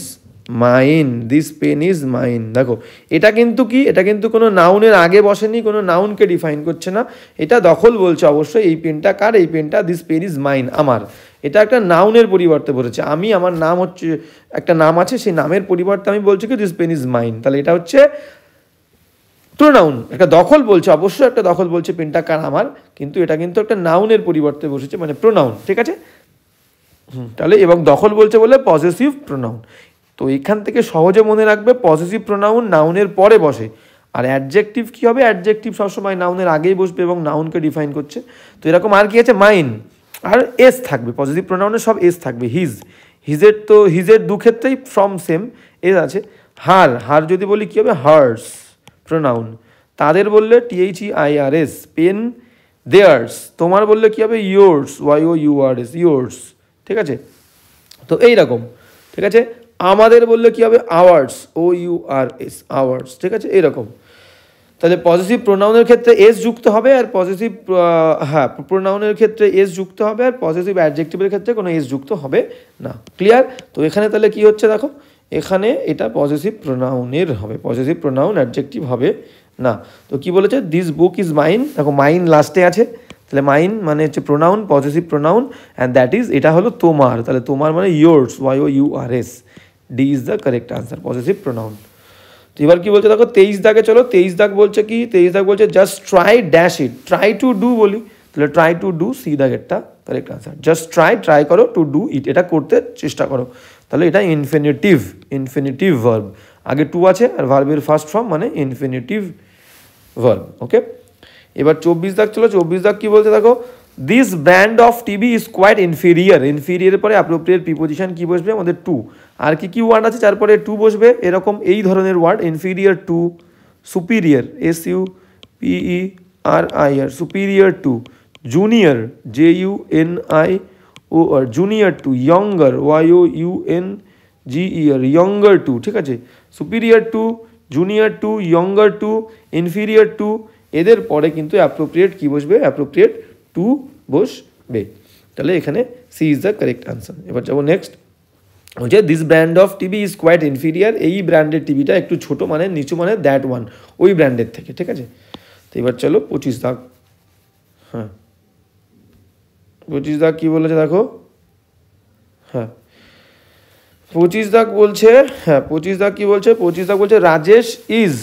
mine, this pen is mine. দেখো এটা কিন্তু কি, এটা কিন্তু কোনো নাউনের আগে বসেনি, কোনো নাউনকে ডিফাইন করছে না, এটা দখল বলছে অবশ্যই, এই পেনটা কার, এই পেনটা দিস পেন ইজ মাইন, আমার। এটা একটা নাউনের পরিবর্তে বলেছে, আমি, আমার নাম হচ্ছে, একটা নাম আছে, সেই নামের পরিবর্তে আমি বলছি কি দিস পেন ইজ মাইন, তাহলে এটা হচ্ছে প্রোনাউন। একটা দখল বলছে, অবশ্যই একটা দখল বলছে পেনটা কার, আমার, কিন্তু এটা কিন্তু একটা নাউনের পরিবর্তে বসেছে, মানে প্রোনাউন, ঠিক আছে। তাহলে এবং দখল বলছে বলে পজেসিভ প্রোনাউন। তো এখান থেকে সহজে মনে রাখবে পজেসিভ প্রোনাউন নাউনের পরে বসে, আর অ্যাডজেক্টিভ কী হবে, অ্যাডজেক্টিভ সবসময় নাউনের আগেই বসবে এবং নাউনকে ডিফাইন করছে। তো এরকম আর কি আছে, মাইন, আর এস থাকবে, পজিটিভ প্রোনাউনের সব এস থাকবে। হিজের দু ক্ষেত্রেই ফ্রম সেম এস আছে। হার যদি বলি কী হবে, হার্স প্রোনাউন। তাদের বললে THEIRS, পেন দেয়ার্স। তোমার বললে কী হবে, ইয়োর্স, YOURS, ইয়োর্স, ঠিক আছে। তো এইরকম, ঠিক আছে। আমাদের বললে কী হবে, আওয়ার্স, OURS, আওয়ার্স, ঠিক আছে, এইরকম। তাহলে পজিটিভ প্রোনাউনের ক্ষেত্রে এস যুক্ত হবে, আর পজিটিভ প্রোনাউনের ক্ষেত্রে এস যুক্ত হবে, আর পজিটিভ অ্যাডজেক্টিভের ক্ষেত্রে কোনো এস যুক্ত হবে না। ক্লিয়ার? তো এখানে তাহলে কি হচ্ছে দেখো, এখানে এটা পজিটিভ প্রোনাউনের হবে, পজিটিভ প্রোনাউন অ্যাডজেক্টিভ হবে না। তো কি বলেছে, দিস বুক ইজ মাইন, দেখো মাইন লাস্টে আছে, তাহলে মাইন মানে হচ্ছে pronoun, positive pronoun, and that is, এটা হলো তোমার, তাহলে তোমার মানে yours, YOURS, D is the correct answer, positive pronoun. তো এবার কি বলছে দেখো 23 দাগে, চলো 23 দাগ বলছে কি, 23 দাগ বলছে just try dash it, try to do বলি, তাহলে ট্রাই টু ডু, সি দাগেরটা কারেক্ট আনসার। জাস্ট ট্রাই করো, টু ডু ইট, এটা করতে চেষ্টা করো, তাহলে এটা ইনফিনিটিভ ভার্ব, আগে টু আছে আর ভার্বের ফার্স্ট ফর্ম মানে ইনফিনিটিভ ভার্ব। ওকে, এবার 24 দাগ, চলো 24 দাগ কি বলছে দেখো, this brand of TV is quite inferior, inferior পরে অ্যাপ্রোপ্রিয়েট প্রিপোজিশন কি বসবে আমাদের, টু। আর কি ওয়ার্ড আছে তারপরে টু বসবে, এরকম এই ধরনের word, inferior to, superior, SUPERIR, superior to, junior, JUNIOR, junior to, younger, YOUNGER, younger to, ঠিক আছে। Superior to, junior to, younger to, inferior to, এদের পরে কিন্তু অ্যাপ্রোপ্রিয়েট কি বসবে, অ্যাপ্রোপ্রিয়েট টু বসবে। তাহলে এখানে C is the correct answer. এবার যাবো নেক্সট, হচ্ছে this brand of TV is quite inferior, এই ব্র্যান্ডের টিভিটা একটু ছোট মানে নিচু মানে দ্যাট ওয়ান, ওই ব্র্যান্ডের থেকে, ঠিক আছে। তো এবার চলো 25 দাগ, 25 দাগ কি বলেছে দেখো, 25 দাগ বলছে, 25 দাগ কি বলছে, 25 দাগ বলছে Rajesh is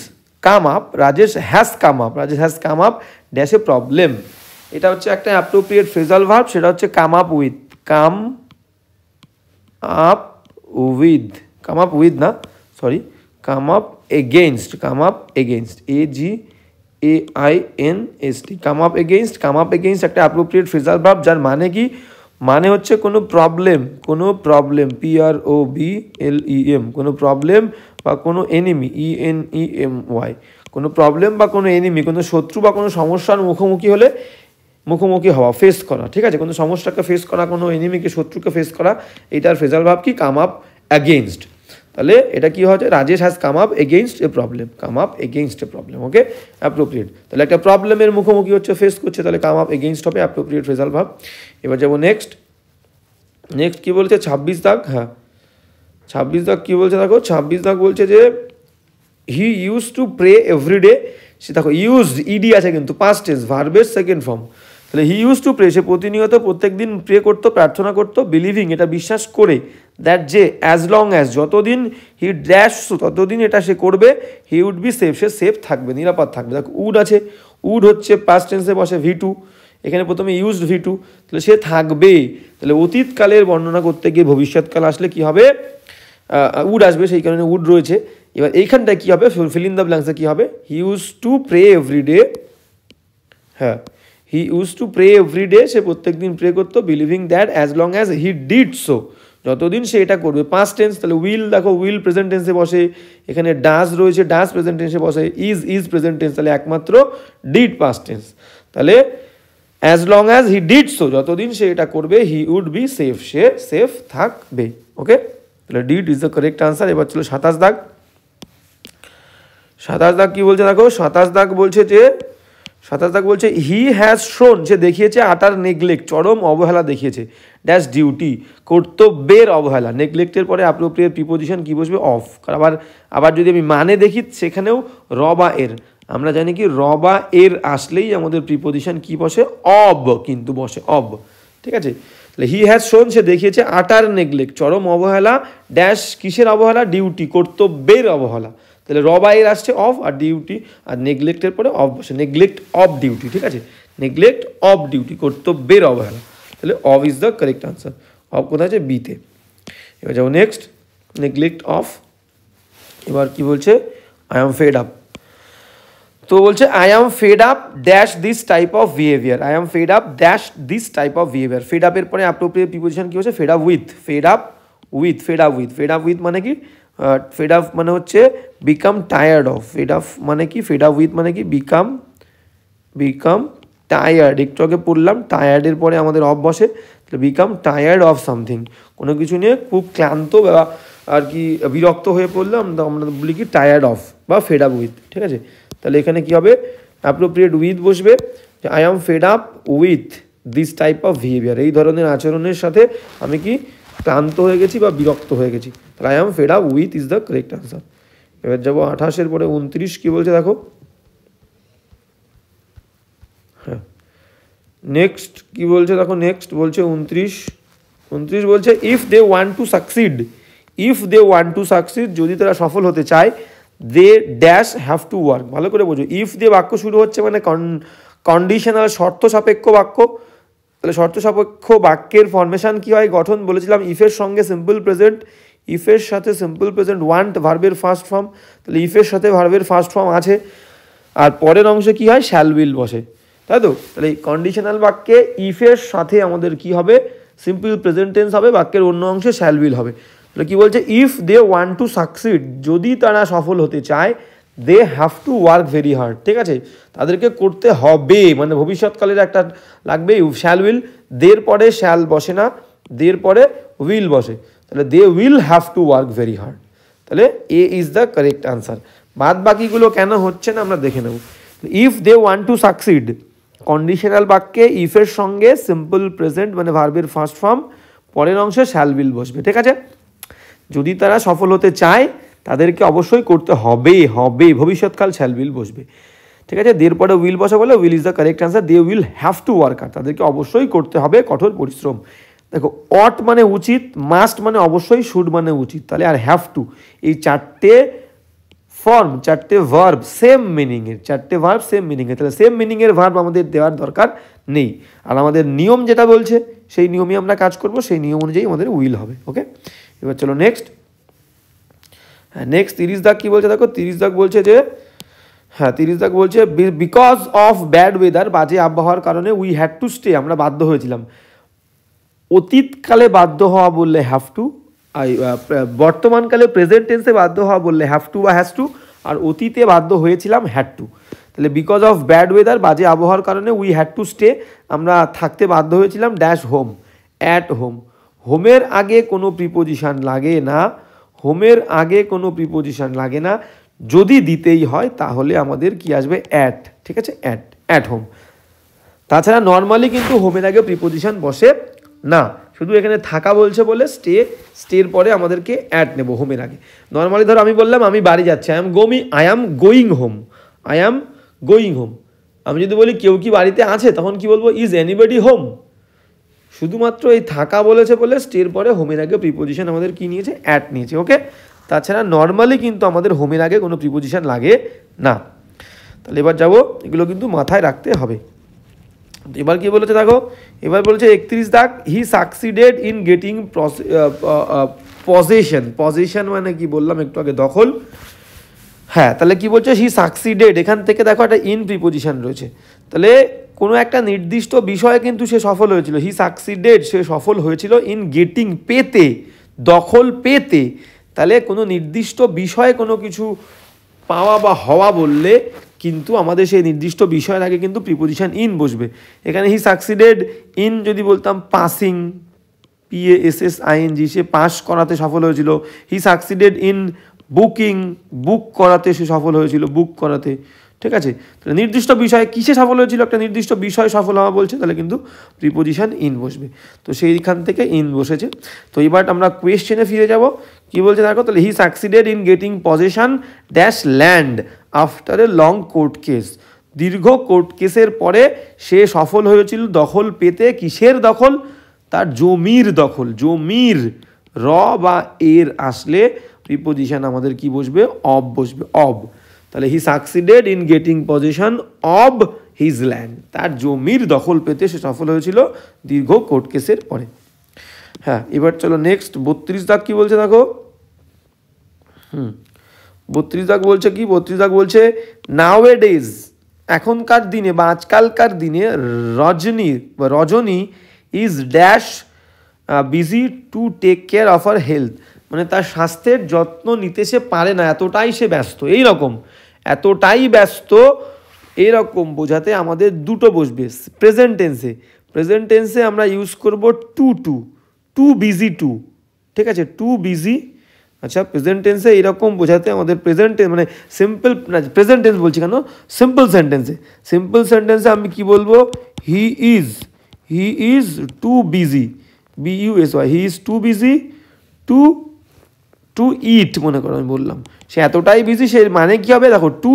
come up, Rajesh has come up dash a problem. এটা হচ্ছে একটা অ্যাপ্রোপ্রিয়েট ফ্রেজাল ভার্ব, সেটা হচ্ছে come up with against, come up against একটা অ্যাপ্রোপ্রিয়েট ফ্রেজাল ভার্ব, যার মানে কি, মানে হচ্ছে কোনো প্রবলেম, PROBLEM, কোনো প্রবলেম বা কোনো এনিমি, ENEMY, কোনো প্রবলেম বা কোনো এনিমি, কোনো শত্রু বা কোনো সমস্যার মুখোমুখি হওয়া, ফেস করা, ঠিক আছে। কোনো সমস্যাকে ফেস করা, কোনো এনিমিকে, শত্রুকে ফেস করা, এটার ফ্রেজাল ভার্ব কি, কাম আপ অ্যাগেইনস্ট। তাহলে এটা কি হচ্ছে, Rajesh has come up against a problem, okay, appropriate. তাহলে একটা প্রবলেমের মুখোমুখি হচ্ছে, ফেস করছে, তাহলে কাম আপ এগেইনস্ট হবে, অ্যাপ্রোপ্রিয়েট ফ্রেজাল ভার্ব। এবার যাবো নেক্সট কি বলছে 26 দাগ, 26 দাগ কি বলছে দেখো, 26 দাগ বলছে যে he use to pray everyday, সে দেখো ইউজড, ইডি আছে কিন্তু, পাস্ট টেন্স, ভার্বের সেকেন্ড ফর্ম। তাহলে হি ইউজ টু প্রে, সে প্রতিনিয়ত প্রত্যেক দিন প্রে করতো, প্রার্থনা করতো, বিলিভিং এটা বিশ্বাস করে, দ্যাট যে অ্যাজ লং অ্যাজ যতদিন হি ড্যাশ ততদিন এটা সে করবে, হি উড বি সেফ, সে সেফ থাকবে, নিরাপদ থাকবে। দেখো উড আছে, উড হচ্ছে পাস্ট টেন্সে বসে V2, এখানে প্রথমে ইউজড V2, তাহলে সে থাকবে। তাহলে অতীতকালের বর্ণনা করতে গিয়ে ভবিষ্যৎকাল আসলে কি হবে, উড আসবে, সেই কারণে উড রয়েছে। এবার এইখানটায় কী হবে, ফিল ইন দ্য ব্ল্যাঙ্কসে কী হবে, he use to pray everyday, he use to pray everyday, সে প্রত্যেক দিন প্রে করতো, believing that as long as he did so, যতদিন সে এটা করবে। পাস্ট টেন্স, তাহলে উইল দেখো, উইল প্রেজেন্ট টেন্সে বসে, এখানে ডাজ রয়েছে, ডাজ প্রেজেন্ট টেন্সে বসে, ইজ প্রেজেন্ট টেন্স, তাহলে একমাত্র ডিড পাস্ট টেন্স। তাহলে as long as he did so, যতদিন সে এটা করবে, হি উড বি সেফ, সে সেফ থাকবে। ওকে, তাহলে did is the correct answer. এবার চলো 27 দাগ। 27 দাগ কি বলছে দেখো, 27 দাগ বলছে যে, 27 দাগ বলছে হি হ্যাজ শোন, সে দেখিয়েছে আটার নেগলেক্ট, চরম অবহেলা দেখিয়েছে, ড্যাশ ডিউটি, কর্তব্যের অবহেলা। নেগলেক্টের পরে অ্যাপ্রোপ্রিয়েট প্রিপোজিশন কি বসবে, অফ। আবার যদি আমি মানে দেখি সেখানেও র বা এর, আমরা জানি কি র বা এর আসলেই আমাদের প্রিপোজিশন কি বসে, অব কিন্তু বসে, অব। ঠিক আছে, তাহলে হি হ্যাজ শোন, সে দেখিয়েছে আটার নেগলেক্ট, চরম অবহেলা, ড্যাশ কিসের অবহেলা, ডিউটি, কর্তব্যের অবহেলা। তাহলে র বা এর আসছে অফ, আর ডিউটি আর নেগলেক্টের পরে অফ বসে, নেগলেক্ট অফ ডিউটি। ঠিক আছে, নেগলেক্ট অফ ডিউটি, কর্তব্যের অবহেলা। তাহলে of is the correct answer. Of কোথায় আছে, বিতে। এবার যাবো নেক্সট, নেগলেক্ট অফ। এবার কি বলছে, আই এম ফেড আপ। তো বলছে I am fed up dash this type of behaviour, I am fed up dash this type of behaviour. Fed আপের পরে অ্যাপ্রোপ্রিয়েট প্রিপোজিশন কি হচ্ছে, fed up with, fed up with, fed up with. Fed up with মানে কি, fed up মানে হচ্ছে become tired of. Fed up মানে কি, ফেড আপ উইথ মানে কি, বিকাম টায়ার্ড। একটু আগে পড়লাম টায়ার্ডের পরে আমাদের অফ বসে, তাহলে বিকাম টায়ার্ড অফ সামথিং, কোনো কিছু নিয়ে খুব ক্লান্ত বা আর কি বিরক্ত হয়ে পড়লাম, আমরা বলি কি টায়ার্ড অফ বা ফেড আপ উইথ। ঠিক আছে, তাহলে এখানে কি হবে, অ্যাপ্রোপ্রিয়েট উইথ বসবে, যে I am fed up with this type of behaviour, এই ধরনের আচরণের সাথে আমি কি ক্লান্ত হয়ে গেছি বা বিরক্ত হয়ে গেছি। তাহলে I am fed up with is the correct answer. এবার যাবো 28-এর পরে 29 কি বলছে দেখো। হ্যাঁ, নেক্সট কি বলছে দেখো, নেক্সট বলছে 29 বলছে if they want to succeed, if they want to succeed, যদি তারা সফল হতে চায়, they dash have to work. ভালো করে বোঝো, ইফ দিয়ে বাক্য শুরু হচ্ছে মানে কন্ডিশনাল, শর্ত সাপেক্ষ বাক্য। তাহলে শর্ত সাপেক্ষ বাক্যের ফরমেশন কি হয়, গঠন বলেছিলাম ইফের সঙ্গে সিম্পল প্রেজেন্ট, ইফের সাথে সিম্পল প্রেজেন্ট ওয়ান্ট ভার্বের ফার্স্ট ফর্ম, তাহলে ইফের সাথে ভার্বের ফার্স্ট ফর্ম আছে, আর পরের অংশে কি হয়, শ্যাল উইল বসে, তাই তো। তাহলে এই কন্ডিশনাল বাক্যে ইফের সাথে আমাদের কি হবে, সিম্পল প্রেজেন্ট টেন্স হবে, বাক্যের অন্য অংশে শ্যাল উইল হবে। তাহলে কি বলছে, if they want to succeed, যদি তারা সফল হতে চায়, they have to work very hard. ঠিক আছে, তাদেরকে করতে হবে, মানে ভবিষ্যৎকালের একটা লাগবে শ্যাল উইল, দের পরে শ্যাল বসে না, দের পরে উইল বসে, তাহলে they will have to work very hard. তাহলে এ ইজ দ্য কারেক্ট আনসার। বাদ বাকিগুলো কেন হচ্ছে না আমরা দেখে নেব। If they want to succeed, conditional বাক্যে ইফের সঙ্গে সিম্পল প্রেজেন্ট মানে ভার্বের ফার্স্ট ফর্ম, পরের অংশে শ্যাল উইল বসবে। ঠিক আছে, যদি তারা সফল হতে চায় তাদেরকে অবশ্যই করতে হবে, ভবিষ্যৎকাল শ্যাল উইল বসবে। ঠিক আছে, দের পরে উইল বসা বলে will is the correct answer. They will have to work hard, তাদেরকে অবশ্যই করতে হবে কঠোর পরিশ্রম। দেখো, অট মানে উচিত, মাস্ট মানে অবশ্যই, শুড মানে উচিত, তাহলে আর হ্যাভ টু, এই চারটে ফর্ম, চারটে ভার্ব সেম মিনিংয়ের, চারটে ভার্ব সেম মিনিংয়ের, তাহলে সেম মিনিংয়ের ভার্ব আমাদের দেওয়ার দরকার নেই। আর আমাদের নিয়ম যেটা বলছে সেই নিয়মে আমরা কাজ করব, সেই নিয়ম অনুযায়ী আমাদের উইল হবে। ওকে, এবার চলো নেক্সট। হ্যাঁ, নেক্সট 30 দাগ কি বলছে দেখো। 30 দাগ বলছে যে, হ্যাঁ 30 দাগ বলছে বিকজ অফ ব্যাড ওয়েদার, বাজে আবহাওয়ার কারণে উই হ্যাড টু স্টে, আমরা বাধ্য হয়েছিলাম। অতীতকালে বাধ্য হওয়া বললে হ্যাভ টু, বর্তমানকালে প্রেজেন্ট টেন্সে বাধ্য হওয়া বললে হ্যাভ টু বা হ্যাজ টু, আর অতীতে বাধ্য হয়েছিলাম হ্যাড টু। তাহলে বিকজ অফ ব্যাড ওয়েদার, বাজে আবহাওয়ার কারণে উই হ্যাড টু স্টে, আমরা থাকতে বাধ্য হয়েছিলাম ড্যাশ হোম, অ্যাট হোম। হোমের আগে কোনো প্রিপোজিশন লাগে না, হোমের আগে কোনো প্রিপোজিশন লাগে না, যদি দিতেই হয় তাহলে আমাদের কি আসবে, অ্যাট। ঠিক আছে, অ্যাট হোম। তাছাড়া নর্মালি কিন্তু হোমের আগে প্রিপোজিশন বসে না, শুধু এখানে থাকা বলছে বলে স্টের পরে আমাদেরকে অ্যাট নেব হোমের আগে। নর্মালি ধরো আমি বললাম আমি বাড়ি যাচ্ছি, আই এম গোয়িং হোম, আমি যদি বলি কেউ কি বাড়িতে আছে, তখন কি বলবো, ইজ এনিবডি হোম। শুধুমাত্র এই থাকা বলেছে বলে স্টের পরে হোমের আগে প্রিপোজিশন আমাদের কি নিয়েছে, অ্যাট নিয়েছে। ওকে, তাছাড়া নর্মালি কিন্তু আমাদের হোমের আগে কোনো প্রিপোজিশন লাগে না। তাহলে এবার যাবো, এগুলো কিন্তু মাথায় রাখতে হবে। এবার কি বলেছে দেখো, এবার বলেছে 31 দাগ, হি সাকসিডেড ইন গেটিং পজেশন মানে কি বললাম একটু আগে, দখল। হ্যাঁ, তাহলে কি বলছে, হি সাকসিডেড, এখান থেকে দেখো একটা ইন প্রিপোজিশন রয়েছে, তাহলে কোনো একটা নির্দিষ্ট বিষয়ে কিন্তু সে সফল হয়েছিল। হি সাকসিডেড, সে সফল হয়েছিল, ইন গেটিং পেতে, দখল পেতে। তাহলে কোনো নির্দিষ্ট বিষয়ে কোনো কিছু পাওয়া বা হওয়া বললে কিন্তু আমাদের সেই নির্দিষ্ট বিষয়ের আগে কিন্তু প্রিপোজিশন ইন বসবে। এখানে হি সাকসিডেড ইন যদি বলতাম পাসিং, PASSING, সে পাস করাতে সফল হয়েছিল। হি সাকসিডেড ইন বুকিং, বুক করাতে সে সফল হয়েছিল, বুক করাতে। ঠিক আছে, তাহলে নির্দিষ্ট বিষয় কিসে সফল হয়েছিল, একটা নির্দিষ্ট বিষয় সফল হওয়া বলছে, তাহলে কিন্তু প্রিপোজিশন ইন বসবে। তো সেইখান থেকে ইন বসেছে। তো এবার আমরা কোয়েশ্চেনে ফিরে যাব। কি বলছে দেখো, তাহলে হি succeeded in getting possession dash land after a long court case, দীর্ঘ কোর্ট কেসের পরে সে সফল হয়েছিল দখল পেতে। কিসের দখল? তার জমির দখল। জমির র বা এর আসলে প্রিপোজিশন আমাদের কি বসবে? অব বসবে, অব। তাহলে হি succeeded in getting position of his land, তার জমির দখল পেতে সে সফল হয়েছিল দীর্ঘ কোর্ট কেসের পরে। হ্যাঁ, এবার চলো নেক্সট 32 দাগ কি বলছে দেখো। 32 দাগ বলছে কি? 32 দাগ বলছে নাও এ ডেজ, এখনকার দিনে বা আজকালকার দিনে Rajani is dash busy to take care of her health, মানে তার স্বাস্থ্যের যত্ন নিতে সে পারে না, এতটাই সে ব্যস্ত। এই রকম এতটাই ব্যস্ত, এরকম বোঝাতে আমাদের দুটো বসবে প্রেজেন্ট টেন্সে। প্রেজেন্ট টেন্সে আমরা ইউজ করব টু বিজি টু। ঠিক আছে, টু বিজি। আচ্ছা, প্রেজেন্ট টেন্সে এরকম বোঝাতে আমাদের প্রেজেন্ট মানে সিম্পল না, প্রেজেন্ট টেন্স বলছি কেন, সিম্পল সেন্টেন্সে। সিম্পল সেন্টেন্সে আমি কি বলবো? He is too busy, BUSY, he is too busy to eat, মনে করো আমি বললাম সে এতটাই বিজি। সে মানে কি হবে দেখো, টু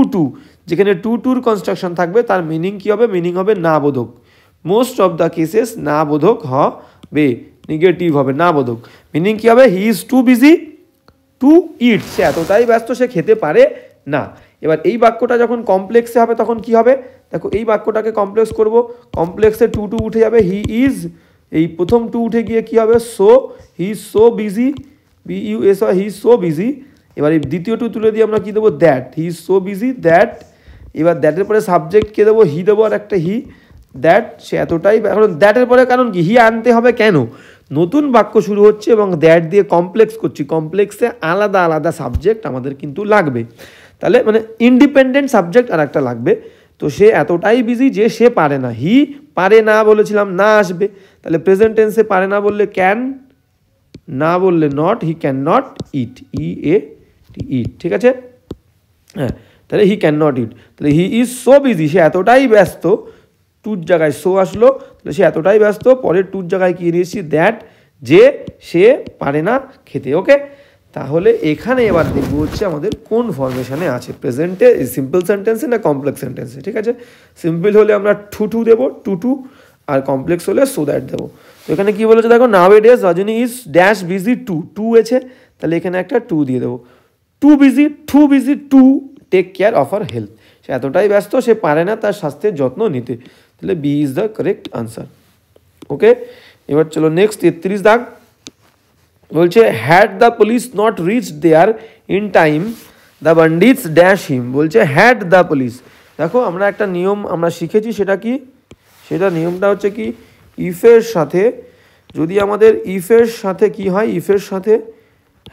যেখানে টুর কনস্ট্রাকশন থাকবে তার মিনিং কি হবে? মিনিং হবে না বোধক। মোস্ট অফ দ্য কেসেস না বোধক হবে, নেগেটিভ হবে, না বোধক। মিনিং কি হবে? He is too busy to eat, সে এতটাই ব্যস্ত সে খেতে পারে না। এবার এই বাক্যটা যখন কমপ্লেক্সে হবে তখন কি হবে দেখো, এই বাক্যটাকে কমপ্লেক্স করব, কমপ্লেক্সে টু উঠে যাবে, হি ইজ, এই প্রথম টু উঠে গিয়ে কি হবে? So, he is so busy, BUSY, he is so busy. এবার এই দ্বিতীয় টু তুলে দিয়ে আমরা কি দেবো? That, he is so busy that. এবার দ্যাটের পরে সাবজেক্ট কে দেবো? হি দেবো, আর একটা হি, দ্যাট, সে এতটাই। এখন দ্যাটের পরে কারণ কি হি আনতে হবে কেন? নতুন বাক্য শুরু হচ্ছে এবং দ্যাট দিয়ে কমপ্লেক্স করছি, কমপ্লেক্সে আলাদা আলাদা সাবজেক্ট আমাদের কিন্তু লাগবে। তাহলে মানে ইন্ডিপেন্ডেন্ট সাবজেক্ট আর একটা লাগবে। তো সে এতটাই বিজি যে সে পারে না। হি পারে না বলেছিলাম, না আসবে। তাহলে প্রেজেন্ট টেন্সে পারে না বললে ক্যান, না বললে not, he can not it, EAT, ইট। ঠিক আছে, হ্যাঁ, তাহলে হি ক্যান নট ইট। তাহলে হি ইজ সো বিজি, সে এতটাই ব্যস্ত। টুর জায়গায় সো আসলো, তাহলে সে এতটাই ব্যস্ত। পরের টুর জায়গায় কি নিয়েছি? দ্যাট, যে সে পারে না খেতে। ওকে, তাহলে এখানে এবার দেখবো হচ্ছে আমাদের কোন ফরমেশনে আছে, প্রেজেন্টে, সিম্পল সেন্টেন্সে না কমপ্লেক্স সেন্টেন্সে। ঠিক আছে, সিম্পল হলে আমরা টু দেবো, টু, আর কমপ্লেক্স হলে সো দ্যাট দেবো। তো এখানে কি বলেছে দেখো, nowadays Rajani is dash busy to আছে, তাহলে এখানে একটা টু দিয়ে দেবো। Too busy to take care of her health, সে এতটাই ব্যস্ত সে পারে না তার স্বাস্থ্যের যত্ন নিতে। তাহলে B is the correct answer. Okay, এবার চলো নেক্সট 33 দাগ বলছে had the police not reach there in time the bandits dash him. বলছে হ্যাড দ্য পুলিশ। দেখো আমরা একটা নিয়ম আমরা শিখেছি, সেটা কি? সেটা নিয়মটা হচ্ছে কি, ইফের সাথে যদি আমাদের ইফের সাথে কি হয়, ইফের সাথে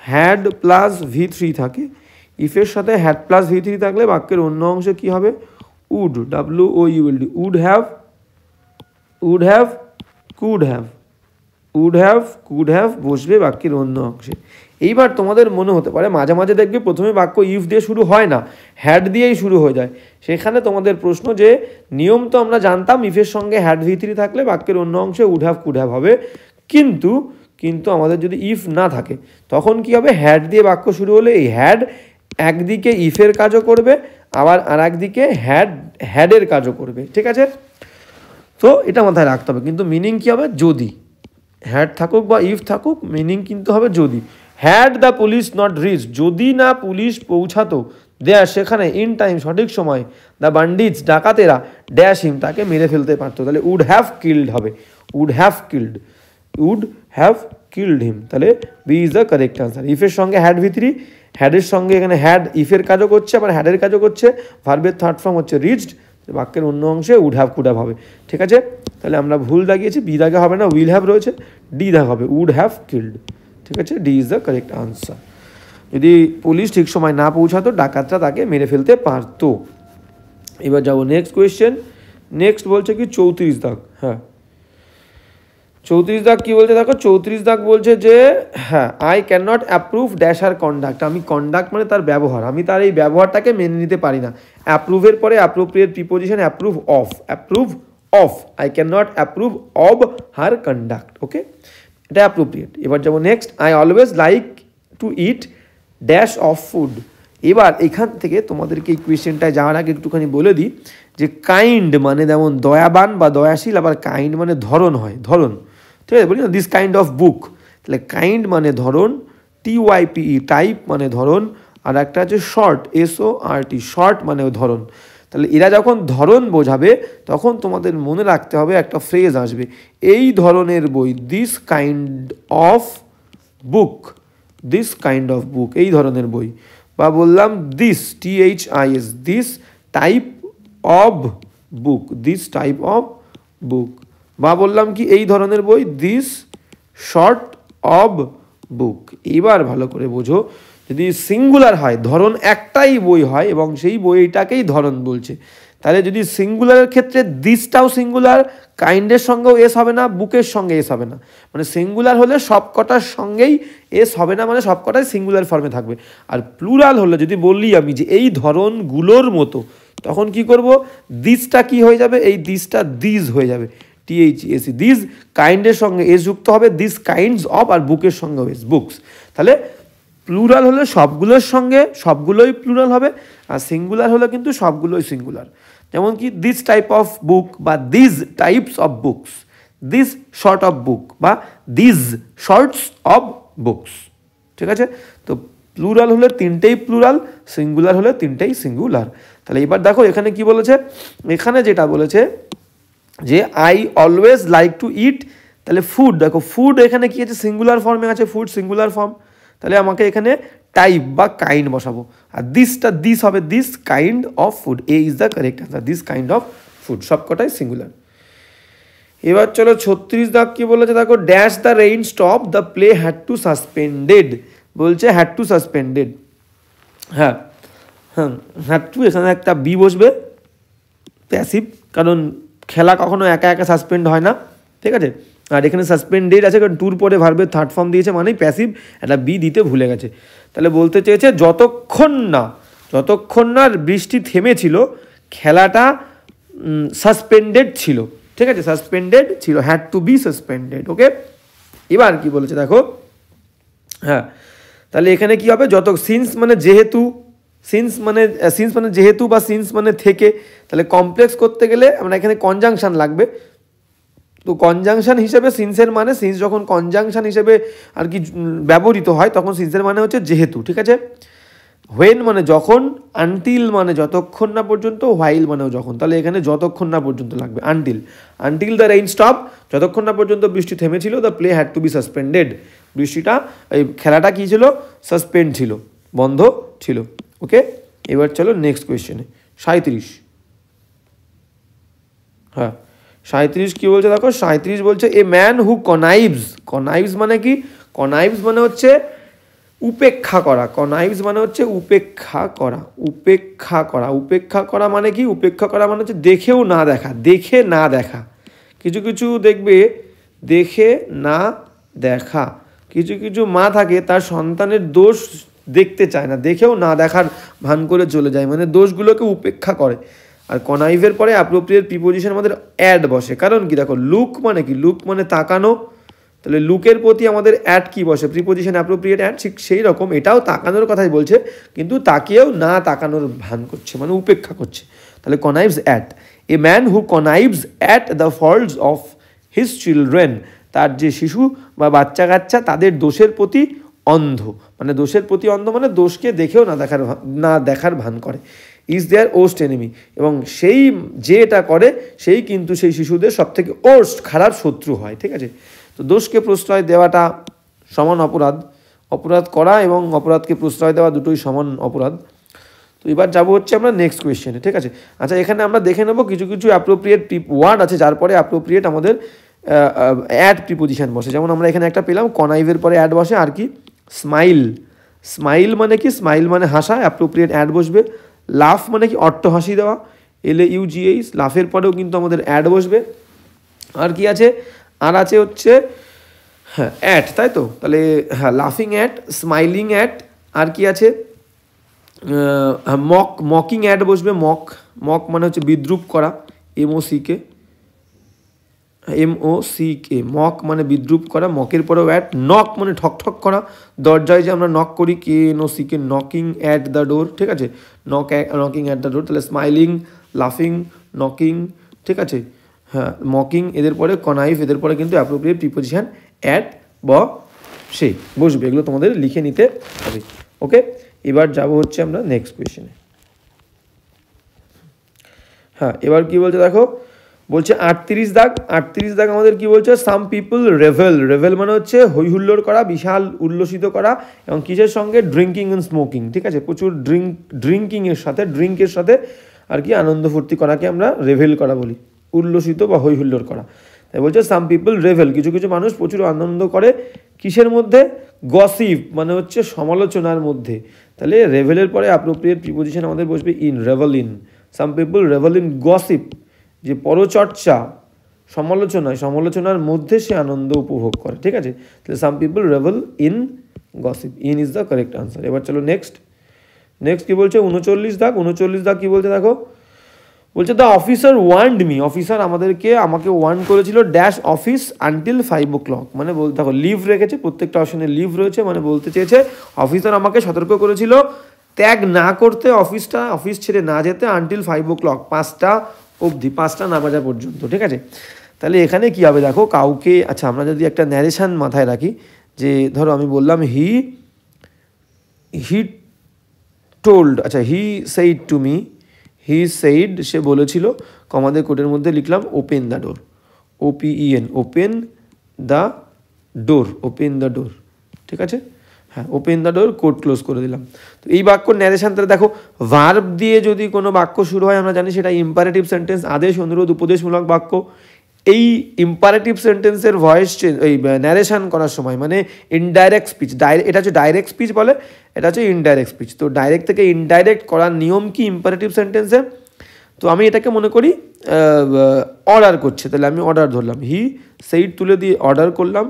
হ্যাড প্লাস V3 থাকে, ইফের সাথে হ্যাড প্লাস V3 থাকলে বাক্যের অন্য অংশে কি হবে? Would, WOULD, would have, could have বসবে বাক্যের অন্য অংশে। এইবার তোমাদের মনে হতে পারে মাঝে মাঝে দেখবে প্রথমে বাক্য ইফ দিয়ে শুরু হয় না, হ্যাড দিয়েই শুরু হয়ে যায়। সেখানে তোমাদের প্রশ্ন যে নিয়ম তো আমরা জানতাম ইফের সঙ্গে হ্যাড V3 থাকলে বাক্যের অন্য অংশে উড হ্যাভ, কুড হ্যাভ হবে, কিন্তু আমাদের যদি ইফ না থাকে তখন কি হবে? হ্যাড দিয়ে বাক্য শুরু হলে এই হ্যাড একদিকে ইফের কাজও করবে, আবার আর একদিকে হ্যাডের কাজও করবে। ঠিক আছে, তো এটা মাথায় রাখতে হবে। কিন্তু মিনিং কি হবে? যদি হ্যাড থাকুক বা ইফ থাকুক, মিনিং কিন্তু হবে যদি। Had the police not reach, যদি না পুলিশ পৌঁছাতো দেয়ার সেখানে ইন টাইম সঠিক সময়, দ্য বান্ডিটস ডাকাতেরা ড্যাশ হিম তাকে মেরে ফেলতে পারতো, তাহলে উড হ্যাভ কিল্ড হবে, উড হ্যাভ কিল্ড হিম। তাহলে B is the correct answer. ইফের সঙ্গে হ্যাড V3, হ্যাডের সঙ্গে এখানে হ্যাড ইফের কাজও করছে আবার হ্যাডের কাজও করছে, ভার্বের থার্ড ফর্ম হচ্ছে রিচড, বাক্যের অন্য অংশে উড হ্যাভ, কুড হ্যাভ হবে। ঠিক আছে, তাহলে আমরা ভুল দাগিয়েছি, বি দাগে হবে না, উইল হ্যাভ রয়েছে, ডি দাগ হবে, উড হ্যাভ কিল্ড। ঠিক আছে, D is the correct answer. যদি পুলিশ ঠিক সময় না পৌঁছাতো ডাকাতরা তাকে মেরে ফেলতে পারতো। এবার যাবো নেক্সট কোয়েশ্চেন। নেক্সট বলছে কি 34 দাগ। হ্যাঁ 34 দাগ কী বলছে দেখো, 34 দাগ বলছে যে হ্যাঁ I can not approve dash our conduct. আমি কন্ডাক্ট মানে তার ব্যবহার, আমি তার এই ব্যবহারটাকে মেনে নিতে পারি না। অ্যাপ্রুভের পরে appropriate preposition approve of, I can not approve of her conduct. Okay, এটা অ্যাপ্রোপ্রিয়েট। এবার যাবো next, I always like to eat dash of food. এবার এখান থেকে তোমাদেরকে এই কোয়েশ্চেনটায় যাওয়ার আগে একটুখানি বলে দিই যে কাইন্ড মানে যেমন দয়াবান বা দয়াশীল, আবার কাইন্ড মানে ধরন হয়, ধরন, ঠিক আছে, বলি না দিস কাইন্ড অফ বুক। তাহলে কাইন্ড মানে ধরন, TYPE টাইপ মানে ধরন, আর একটা আছে শর্ট SORT শর্ট মানে ধরন। তাহলে এরা যখন ধরন বোঝাবে তখন তোমাদের মনে রাখতে হবে একটা ফ্রেজ আসবে, এই ধরনের বই, this kind of book, this kind of book, এই ধরনের বই। বা বললাম this THIS this type of book, this type of book. বা বললাম কি এই ধরনের বই, দিস শর্ট অফ বুক। এবার ভালো করে বোঝো, যদি সিঙ্গুলার হয়, ধরন একটাই বই হয় এবং সেই বইটাকেই ধরন বলছে, তাহলে যদি সিঙ্গুলারের ক্ষেত্রে দিসটাও সিঙ্গুলার, কাইন্ডের সঙ্গেও এস হবে না, বুকের সঙ্গে এস হবে না। মানে সিঙ্গুলার হলে সবকটার সঙ্গেই এস হবে না, মানে সবকটাই সিঙ্গুলার ফর্মে থাকবে। আর প্লুরাল হলে যদি বললি আমি যে এই ধরনগুলোর মতো, তখন কি করব, দিসটা কি হয়ে যাবে, এই দিসটা দিস হয়ে যাবে, THES দিস। কাইন্ডের সঙ্গে এস যুক্ত হবে, দিস কাইন্ডস অফ, আর বুকের সঙ্গে এস, বুকস। তাহলে প্লুরাল হলে সবগুলোর সঙ্গে সবগুলোই প্লুরাল হবে, আর সিঙ্গুলার হলে কিন্তু সবগুলোই সিঙ্গুলার। যেমন কি দিস টাইপ অফ বুক বা this types of books, this short of book বা দিস শর্টস অফ বুকস। ঠিক আছে, তো প্লুরাল হলে তিনটেই প্লুরাল, সিঙ্গুলার হলে তিনটেই সিঙ্গুলার। তাহলে এবার দেখো এখানে কি বলেছে, এখানে যেটা বলেছে যে আই অলওয়েজ লাইক টু ইট, তাহলে ফুড, দেখো ফুড এখানে কি আছে, সিঙ্গুলার ফর্মে আছে, ফুড সিঙ্গুলার ফর্ম। তাহলে আমাকে এখানে টাইপ বা কাইন্ড বসাবো, আর দিসটা দিস হবে, this kind of food, A is the correct answer, this kind of food, সবকটাই সিঙ্গুলার। এবার চলো 36 দাগ কি বলেছে দেখো, dash the rain stop, the play had to suspended. বলছে হ্যাড টু সাসপেন্ডেড, হ্যাঁ হ্যাঁ হ্যাড টু, এখানে একটা বি বসবে, প্যাসিভ, কারণ খেলা কখনো একা একা সাসপেন্ড হয় না, ঠিক আছে। আর এখানে সাসপেন্ডেড আছে কারণ টুর পরে ভার্বের থার্ড ফর্ম দিয়েছে, মানেই প্যাসিভ, একটা বি দিতে ভুলে গেছে। তাহলে বলতে চেয়েছে যতক্ষণ না বৃষ্টি থেমেছিল খেলাটা সাসপেন্ডেড ছিল, ঠিক আছে, সাসপেন্ডেড ছিল, হ্যাড টু বি সাসপেন্ডেড। ওকে, এবার কি বলেছে দেখো, হ্যাঁ তাহলে এখানে কি হবে, সিন্স মানে যেহেতু, সিন্স মানে যেহেতু বা সিন্স মানে থেকে, তাহলে কমপ্লেক্স করতে গেলে আমরা এখানে কনজাংশন লাগবে। তো কনজাংশন হিসেবে সিন্সের মানে, সিন্স যখন কনজাংশন হিসেবে আর কি ব্যবহৃত হয় তখন সিন্সের মানে হচ্ছে যেহেতু, ঠিক আছে। হোয়েন মানে যখন, আনটিল মানে যতক্ষণ না পর্যন্ত, হোয়াইল মানেও যখন, তাহলে এখানে যতক্ষণ না পর্যন্ত লাগবে, আনটিল দ্য রেইন স্টপ, যতক্ষণ না পর্যন্ত বৃষ্টি থেমেছিল, the play had to B suspended, বৃষ্টিটা এই খেলাটা কী ছিল, সাসপেন্ড ছিল, বন্ধ ছিল। ওকে, এবার চলো নেক্সট কোয়েশ্চেনে 37। হ্যাঁ 37 কী বলছে দেখো, 37 বলছে এ ম্যান হু কনাইভস মানে কি, কনাইভস মানে হচ্ছে উপেক্ষা করা, কনাইভস মানে হচ্ছে উপেক্ষা করা মানে কি, উপেক্ষা করা মানে হচ্ছে দেখে না দেখা। কিছু দেখবে দেখে না দেখা, কিছু মা থাকে তার সন্তানের দোষ দেখতে চায় না, দেখেও না দেখার ভান করে চলে যায়, মানে দোষগুলোকে উপেক্ষা করে। আর কনাইভের পরে অ্যাপ্রোপ্রিয়েট প্রিপোজিশন আমাদের অ্যাড বসে, কারণ কি দেখো লুক মানে কি, লুক মানে তাকানো, তাহলে লুকের প্রতি আমাদের অ্যাড কি বসে, প্রিপোজিশন অ্যাপ্রোপ্রিয়েট অ্যাড, ঠিক সেই রকম এটাও তাকানোর কথাই বলছে, কিন্তু তাকিয়েও না তাকানোর ভান করছে, মানে উপেক্ষা করছে। তাহলে connives at, a man who connives at the faults of his children, তার যে শিশু বা বাচ্চা কাচ্চা তাদের দোষের প্রতি অন্ধ, মানে দোষের প্রতি অন্ধ মানে দোষকে দেখেও না দেখার ভান করে। ইজ দেয়ার ওস্ট এনিমি, এবং সেই যে এটা করে সেই কিন্তু সেই শিশুদের সবথেকে ওস্ট খারাপ শত্রু হয়, ঠিক আছে। তো দোষকে প্রশ্রয় দেওয়াটা সমান অপরাধ করা এবং অপরাধকে প্রশ্রয় দেওয়া দুটোই সমান অপরাধ। তো এবার যাবো হচ্ছে আমরা নেক্সট কোয়েশ্চেনে, ঠিক আছে। আচ্ছা এখানে আমরা দেখে নেবো কিছু অ্যাপ্রোপ্রিয়েট ওয়ার্ড আছে যার পরে অ্যাপ্রোপ্রিয়েট আমাদের অ্যাড প্রিপোজিশন বসে। যেমন আমরা এখানে একটা পেলাম, কনাইভের পরে অ্যাড বসে, আর কি স্মাইল মানে কি, স্মাইল মানে হাসা, অ্যাপ্রোপ্রিয়েট অ্যাড বসবে। লাফ মানে কি, অট্টহাসি দেওয়া, LAUGH, লাফের পরেও কিন্তু আমাদের অ্যাড বসবে। আর কি আছে, আর আছে হচ্ছে হ্যাঁ অ্যাট, তাই তো, তাহলে হ্যাঁ লাফিং অ্যাট, স্মাইলিং অ্যাট, আর কি আছে মকিং অ্যাট বসবে। মক মানে হচ্ছে বিদ্রুপ করা, MOCK, মক মানে বিদ্রুপ করা, মকের পরেও অ্যাট। নক মানে ঠক ঠক করা, দরজায় যে আমরা নক করি, KNOCK, knocking at the door, ঠিক আছে, নকিং অ্যাট দ্য ডোর। তাহলে স্মাইলিং, লাফিং, নকিং, ঠিক আছে, হ্যাঁ মকিং, এদের পরে কনাইফ, এদের পরে কিন্তু অ্যাপ্রোপ্রিয়েট প্রিপোজিশন অ্যাট সে বসবে। এগুলো তোমাদের লিখে নিতে হবে। ওকে, এবার যাব হচ্ছে আমরা নেক্সট কোয়েশ্চেনে। হ্যাঁ এবার কি বলছে দেখো, বলছে 38 দাগ আমাদের কি বলছে, সাম পিপল রেভেল মানে হচ্ছে হই হুল্লোড় করা, বিশাল উল্লসিত করা, এবং কিসের সঙ্গে, ড্রিঙ্কিং অ্যান্ড স্মোকিং, ঠিক আছে, প্রচুর ড্রিঙ্কের সাথে আর কি আনন্দ ফুর্তি করাকে আমরা রেভেল করা বলি, উল্লসিত বা হই হুল্লোড় করা। তাই বলছে সাম পিপল রেভেল, কিছু মানুষ প্রচুর আনন্দ করে কিসের মধ্যে, গসিপ মানে হচ্ছে সমালোচনার মধ্যে। তাহলে রেভেলের পরে অ্যাপ্রোপ্রিয়েট প্রিপোজিশন আমাদের বসবে in, Revel in. Some people Revel in gossip, যে পরচর্চা, সমালোচনার মধ্যে সে আনন্দ উপভোগ করে, ঠিক আছে। তাহলে some people Revel in gossip, in is the correct answer. এবার চলো নেক্সট কি বলছে, 39 দাগ কি বলছে দেখো, বলছে the officer warned me, officer আমাকে ওয়ার্ন করেছিল ড্যাশ অফিস আনটিল 5 o'clock, মানে বলতে দেখো লিভ রেখেছে, প্রত্যেকটা অপশনে লিভ রয়েছে, মানে বলতে চেয়েছে অফিসার আমাকে সতর্ক করেছিল ত্যাগ না করতে, অফিস ছেড়ে না যেতে আনটিল 5 o'clock, 5টা অবধি, 5টা না বাজা পর্যন্ত, ঠিক আছে। তাহলে এখানে কি হবে দেখো, কাউকে, আচ্ছা আমরা যদি একটা ন্যারেশন মাথায় রাখি, যে ধরো আমি বললাম হি টোল্ড, আচ্ছা হি সেইড টু মি, সে বলেছিল, আমাদের কোডের মধ্যে লিখলাম open the door, OPEN, open the door, ঠিক আছে, হ্যাঁ open the door, code close করে দিলাম। তো এই বাক্য ন্যারেশন, তাহলে দেখো ভার্ব দিয়ে যদি কোনো বাক্য শুরু হয় আমরা জানি সেটা ইম্পারেটিভ সেন্টেন্স, আদেশ, অনুরোধ, উপদেশমূলক বাক্য। এই ইম্পারেটিভ সেন্টেন্সের ভয়েস চেঞ্জ, এই ন্যারেশন করার সময় মানে ইনডাইরেক্ট স্পিচ, এটা হচ্ছে ডাইরেক্ট স্পিচ বলে, এটা হচ্ছে ইনডাইরেক্ট স্পিচ। তো ডাইরেক্ট থেকে ইনডাইরেক্ট করার নিয়ম কি ইম্পারেটিভ সেন্টেন্সে, তো আমি এটাকে মনে করি অর্ডার করছে, তাহলে আমি অর্ডার ধরলাম, হি সেইড তুলে দিয়ে অর্ডার করলাম।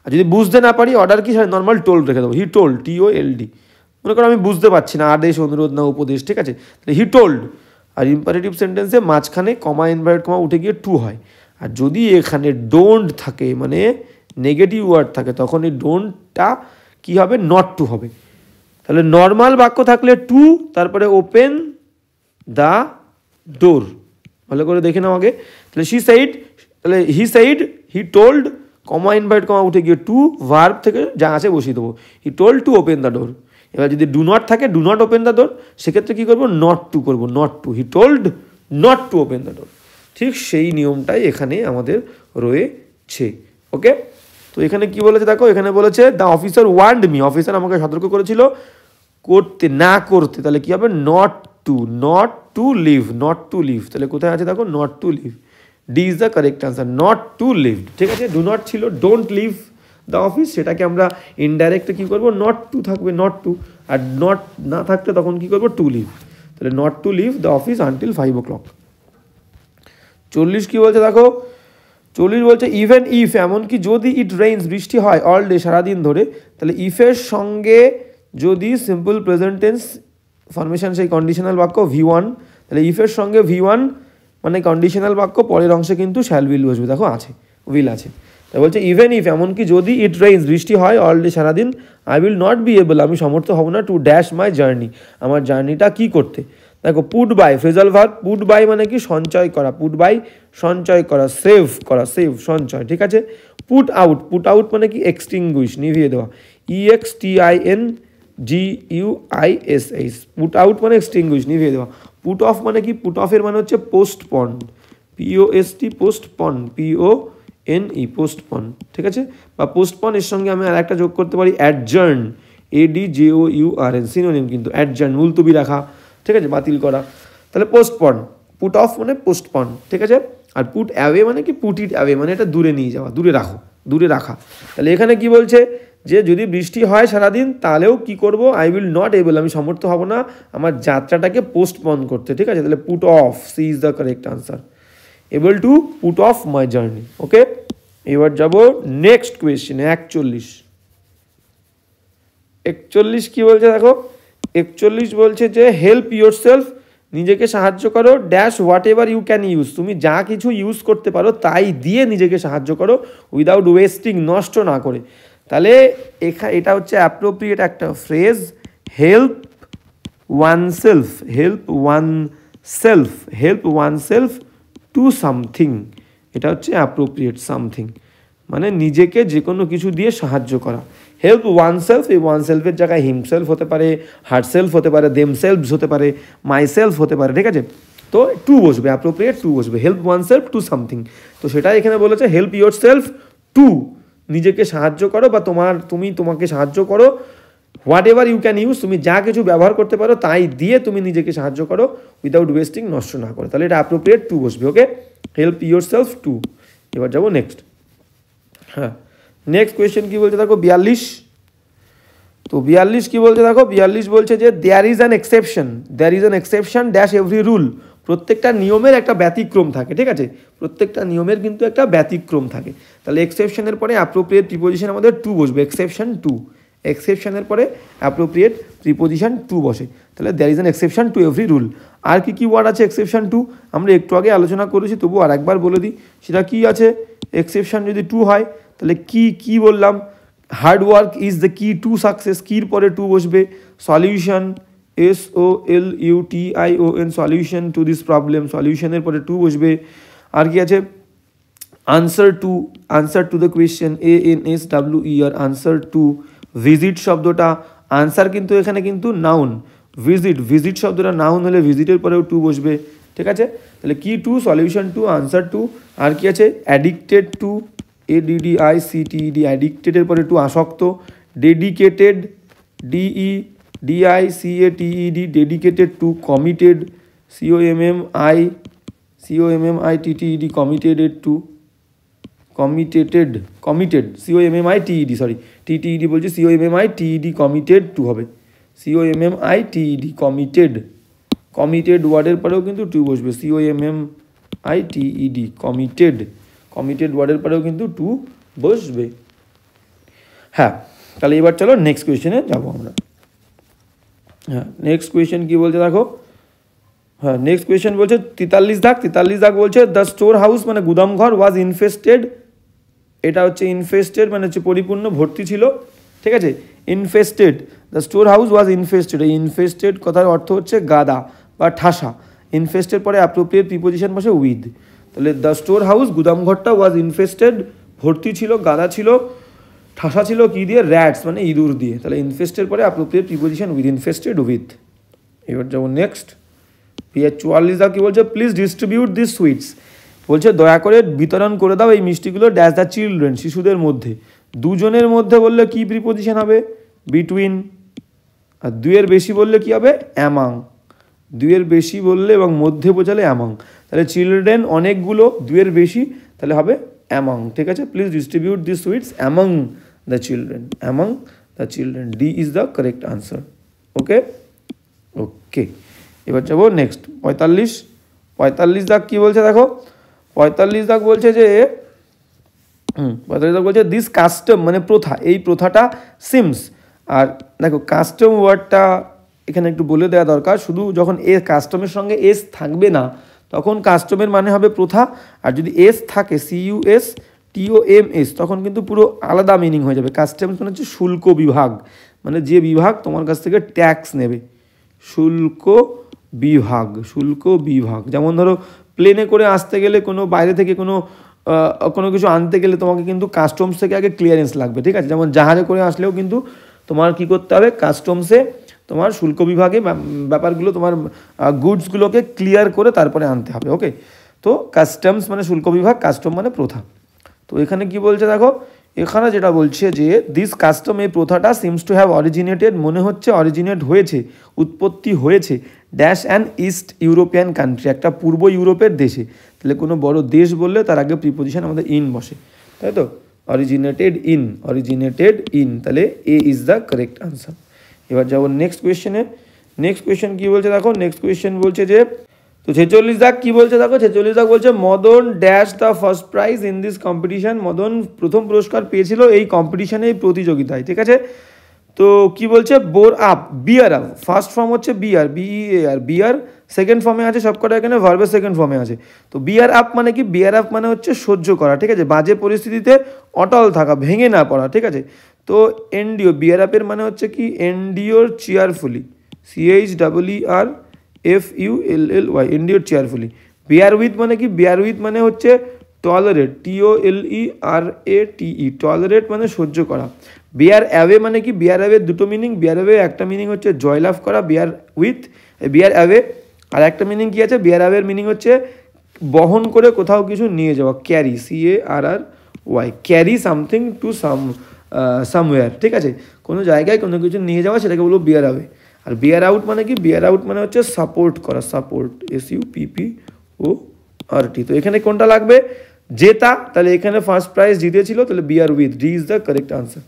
আর যদি বুঝতে না পারি অর্ডার কি, নর্মাল টোল্ড রেখে দেবো, হি টোল্ড, TOLD, মনে করো আমি বুঝতে পারছি না আদেশ, অনুরোধ না উপদেশ, ঠিক আছে, তাহলে হি টোল্ড। আর ইম্পারেটিভ সেন্টেন্সে মাঝখানে কমা, ইনভার্টেড কমা উঠে গিয়ে টু হয়। আর যদি এখানে ডোন্ট থাকে, মানে নেগেটিভ ওয়ার্ড থাকে, তখন এই ডোন্টটা কী হবে, নট টু হবে। তাহলে নর্মাল বাক্য থাকলে টু, তারপরে ওপেন দ্য ডোর, ভালো করে দেখে নাও আগে। তাহলে he said, he told, comma invert comma উঠে গিয়ে টু, ভার্ব থেকে যা আছে বসিয়ে দেবো, he told to open the door. এবার যদি ডু নট থাকে, do not open the door, সেক্ষেত্রে কী করবো, নট টু করবো, he told not to open the door. ঠিক সেই নিয়মটাই এখানে আমাদের রয়েছে। ওকে, তো এখানে কি বলেছে দেখো, এখানে বলেছে the officer warned me, officer আমাকে সতর্ক করেছিল না করতে, তাহলে কি হবে, নট টু লিভ, তাহলে কোথায় আছে দেখো, not to leave, D is the correct answer, not to leave, ঠিক আছে। ডু নট ছিল ডোন্ট লিভ দ্য অফিস, সেটাকে আমরা ইনডাইরেক্টে কী করবো, নট টু থাকবে, নট টু, আর নট না থাকলে তখন কী করবো, টু লিভ, তাহলে not to leave the office until 5 o'clock। 40 কি বলছে দেখো, 40 বলছে ইভেন ইফ, এমনকি যদি ইট রেইনস, বৃষ্টি হয়, অল ডে, সারাদিন ধরে, তাহলে ইফের সঙ্গে যদি সিম্পল প্রেজেন্ট টেন্স ফরমেশন, সেই কন্ডিশনাল বাক্য V1, তাহলে ইফের সঙ্গে V1 মানে কন্ডিশনাল বাক্য, পরের অংশে কিন্তু শ্যাল উইল বসবে, দেখো আছে, উইল আছে। তাই বলছে ইভেন ইফ, এমনকি যদি ইট রেইনস, বৃষ্টি হয়, অল ডে, সারাদিন, I will not be able, আমি সমর্থ হব না, টু ড্যাশ মাই জার্নি, আমার জার্নিটা কি করতে। দেখো put by, phrasal verb, put by মানে কি, সঞ্চয় করা, পুট বাই সঞ্চয় করা, সেভ সঞ্চয়, ঠিক আছে। পুট আউট মানে কি, এক্সটিংগুইশ, নিভিয়ে দেওয়া, EXTINGUISH, পুট আউট মানে এক্সটিংগুইশ, নিভিয়ে দেওয়া। পুট অফ মানে কি, পুট অফের মানে হচ্ছে postpone, POST, postpone, PONE, postpone, ঠিক আছে। বা পোস্টপন এর সঙ্গে আমি আর একটা যোগ করতে পারি, অ্যাডজার্ন, ADJOURN, সিনোনিম কিন্তু, অ্যাডজার্ন, মুলতবি রাখা, ঠিক আছে, বাতিল করা। তাহলে পোস্টপন, পুট অফ মানে পোস্টপন, ঠিক আছে। আর পুট অ্যাওয়ে মানে কি, পুট ইট অ্যাওয়ে মানে এটা দূরে নিয়ে যাওয়া, দূরে রাখা। তাহলে এখানে কি বলছে, যে যদি বৃষ্টি হয় সারাদিন তাহলেও কি করব, আই উইল নট এবল, আমি সমর্থ হব না আমার যাত্রাটাকে পোস্টপন করতে, ঠিক আছে। তাহলে put off, C is the correct answer, able to put off my journey. Okay, এবার যাব নেক্সট কোয়েশ্চেন 41 কি বলছে দেখো, 41 বলছে যে হেল্প ইউর সেলফ, নিজেকে সাহায্য করো, dash whatever you can use, তুমি যা কিছু ইউজ করতে পারো তাই দিয়ে নিজেকে সাহায্য করো, উইদাউট ওয়েস্টিং, নষ্ট না করে। তাহলে এটা হচ্ছে অ্যাপ্রোপ্রিয়েট একটা phrase, help one self, help one self to something, এটা হচ্ছে অ্যাপ্রোপ্রিয়েট সামথিং, মানে নিজেকে যে কোনো কিছু দিয়ে সাহায্য করা। হেল্প ওয়ান সেলফ, এই ওয়ান সেলফের জায়গায় হিমসেলফ হতে পারে, হার্ট সেলফ হতে পারে, দেম সেলফস হতে পারে, মাই সেলফ হতে পারে, ঠিক আছে। তো টু বসবে, অ্যাপ্রোপ্রিয়েট টু বসবে, help one self to something. তো সেটাই এখানে বলেছে, হেল্প ইউর সেলফ টু, নিজেকে সাহায্য করো বা তোমাকে সাহায্য করো, whatever you can use, তুমি যা কিছু ব্যবহার করতে পারো তাই দিয়ে তুমি নিজেকে সাহায্য করো, উইদাউট ওয়েস্টিং, নষ্ট না করে। তাহলে এটা অ্যাপ্রোপ্রিয়েট টু বসবে। ওকে, হেল্প ইউর সেলফ টু। এবার যাবো নেক্সট। হ্যাঁ, নেক্সট কোয়েশ্চেন কি বলছে দেখো 42। তো 42 কি বলছে দেখো, 42 বলছে যে there is an exception dash every rule, প্রত্যেকটা নিয়মের একটা ব্যতিক্রম থাকে, ঠিক আছে। প্রত্যেকটা নিয়মের কিন্তু একটা ব্যতিক্রম থাকে। তাহলে এক্সেপশনের পরে অ্যাপ্রোপ্রিয়েট প্রিপোজিশন আমাদের টু বসবে, এক্সেপশন টু, এক্সেপশনের পরে অ্যাপ্রোপ্রিয়েট প্রিপোজিশন টু বসে। তাহলে there is an exception to every rule. আর কি ওয়ার্ড আছে এক্সেপশন টু, আমরা একটু আগে আলোচনা করেছি, তবু আর একবার বলে দিই সেটা কি আছে। এক্সেপশন যদি টু হয় তাহলে কি বললাম, hard work is the key to success, কির পরে টু বসবে। Solution, SOLUTION, solution to this problem, সলিউশনের পরে টু বসবে। আর কি আছে, answer to the question, ANSWER, answer to. Visit শব্দটা, আনসার কিন্তু এখানে কিন্তু নাউন, ভিজিট শব্দটা নাউন হলে ভিজিটের পরেও টু বসবে, ঠিক আছে। তাহলে কি to, solution to, answer to. আর কি আছে, অ্যাডিক্টেড টু, ADDICTED, অ্যাডিক্টেডের পরে টু, আসক্ত। Dedicated, DEDICATED, dedicated to. Committed, COMMITTED, committed to, committed COMMITED, sorry TTED বলছি, COMMITED, কমিটেড টু হবে, COMMITED, কমিটেড ওয়ার্ডের পরেও কিন্তু টু বসবে, COMMITED, কমিটেড ওয়ার্ডের পরেও কিন্তু টু বসবে। হ্যাঁ, তাহলে এবার চলো নেক্সট কোয়েশ্চেনে যাবো আমরা। হ্যাঁ, নেক্সট কোয়েশ্চেন কি বলছে দেখো। হ্যাঁ, নেক্সট কোয়েশ্চেন বলছে 43 দাগ বলছে দ্য স্টোর হাউস, মানে গুদামঘর, ওয়াজ ইনফেস্টেড, এটা হচ্ছে ইনফেস্টেড মানে হচ্ছে পরিপূর্ণ, ভর্তি ছিল, ঠিক আছে। Infested, the store house was infested, এই ইনফেস্টেড কথার অর্থ হচ্ছে গাদা বা ঠাসা। ইনফেস্টেড পরে অ্যাপ্রোপ্রিয়েট প্রিপোজিশন বসে উইথ। তাহলে দ্য স্টোর হাউস, গুদামঘরটা, ওয়াজ ইনফেস্টেড, ভর্তি ছিল, গাদা ছিল, ঠাসা ছিল কি দিয়ে, র্যাটস মানে ইঁদুর দিয়ে। তাহলে ইনফেস্টেড পরে appropriate preposition with, infested with. এবার যাবো নেক্সট। 44 কি বলছে, প্লিজ ডিস্ট্রিবিউট দিস সুইটস, বলছে দয়া করে বিতরণ করে দাও এই মিষ্টিগুলো, ড্যাশ দ্য চিলড্রেন, শিশুদের মধ্যে। দুজনের মধ্যে বললে কি প্রিপোজিশন হবে, বিটুইন। আর দুইয়ের বেশি বললে কি হবে, অ্যামাং। দুইয়ের বেশি বললে এবং মধ্যে বোঝালে অ্যামাং। তাহলে চিলড্রেন অনেকগুলো, দুইয়ের বেশি, তাহলে হবে অ্যামাং, ঠিক আছে। Please distribute this sweets among the children, among the children, D is the correct answer. Okay, এবার যাবো নেক্সট 45 দাগ কি বলছে দেখো। 45 দাগ বলছে যে 45 দাগ বলছে দিস কাস্টম, মানে প্রথা, এই প্রথাটা সিমস। আর দেখো কাস্টম ওয়ার্ডটা এখানে একটু বলে দেওয়া দরকার, শুধু যখন কাস্টমের সঙ্গে এস থাকবে না তখন কাস্টমের মানে হবে প্রথা, আর যদি এস থাকে CUSTOMS তখন কিন্তু পুরো আলাদা মিনিং হয়ে যাবে। কাস্টমস মানে হচ্ছে শুল্ক বিভাগ, মানে যে বিভাগ তোমার কাছ থেকে ট্যাক্স নেবে, শুল্ক বিভাগ। যেমন ধরো প্লেনে করে আসতে গেলে, কোনো বাইরে থেকে কোনো কিছু আনতে গেলে তোমাকে কিন্তু কাস্টমস থেকে আগে ক্লিয়ারেন্স লাগবে, ঠিক আছে। যেমন জাহাজে করে আসলেও কিন্তু তোমার কি করতে হবে, কাস্টমসে তোমার শুল্ক বিভাগে ব্যাপারগুলো, তোমার গুডসগুলোকে ক্লিয়ার করে তারপরে আনতে হবে। ওকে, তো কাস্টমস মানে শুল্ক বিভাগ, কাস্টম মানে প্রথা। তো এখানে কি বলছে দেখো, এখানে যেটা বলছে যে দিস কাস্টম, এই প্রথাটা সিমস টু হ্যাভ অরিজিনেটেড, মনে হচ্ছে অরিজিনেট হয়েছে, উৎপত্তি হয়েছে, dash an east European country, একটা পূর্ব ইউরোপের দেশে। তাহলে কোনো বড় দেশ বললে তার আগে প্রিপোজিশন আমাদের ইন বসে, তাই তো। অরিজিনেটেড ইন, তাহলে এ ইজ দ্য কারেক্ট আনসার। এবার যাবো নেক্সট কোয়েশ্চেনে। নেক্সট কোয়েশ্চেন কী বলছে দেখো, নেক্সট কোয়েশ্চেন বলছে যে, তো 46 দাগ কী বলছে দেখো, 46 দাগ বলছে Madan dash the first prize in this competition, Madan প্রথম পুরস্কার পেয়েছিল এই কম্পিটিশানে, এই প্রতিযোগিতায়, ঠিক আছে। তো কি বলছে, বোর আপ, বিয়ার আপ, ফার্স্ট ফর্ম হচ্ছে বিয়ার, বিইএআর, বিয়ার, সেকেন্ড ফর্মে আছে সবকটা এখানে ভার্বের সেকেন্ড ফর্মে আছে। তো বিয়ার আপ মানে কি, বিয়ার আপ মানে হচ্ছে সহ্য করা, ঠিক আছে, বাজে পরিস্থিতিতে অটল থাকা, ভেঙে না পড়া, ঠিক আছে। তো এনডিও, বিয়ার আপের মানে হচ্ছে কি এনডিওর চেয়ারফুলি, CHERFULLY, এনডিওর চেয়ারফুলি। বিয়ার উইথ মানে কি, বিয়ার উইথ মানে হচ্ছে টলারেট, TOLERATE, টলারেট মানে সহ্য করা। বিয়ার অ্যাওয়ে মানে কি, বিয়ার অ্যাওয়ে দুটো মিনিং, বিয়ার অ্যাওয়ে একটা মিনিং হচ্ছে জয়লাভ করা, বিয়ার উইথ, বিয়ার অ্যাওয়ে, আর একটা মিনিং কি আছে, বিয়ার অ্যাওয়ের মিনিং হচ্ছে বহন করে কোথাও কিছু নিয়ে যাওয়া, carry, CARRY, carry something to somewhere, ঠিক আছে, কোনো জায়গায় কোনো কিছু নিয়ে যাওয়া, সেটাকে বলবো বিয়ার অ্যাওয়ে। আর বিয়ার আউট মানে কি, বিয়ার আউট মানে হচ্ছে সাপোর্ট করা, সাপোর্ট, SUPPORT। তো এখানে কোনটা লাগবে, জেতা, তাহলে এখানে ফার্স্ট প্রাইজ জিতেছিল, তাহলে বিয়ার with, D is the correct answer.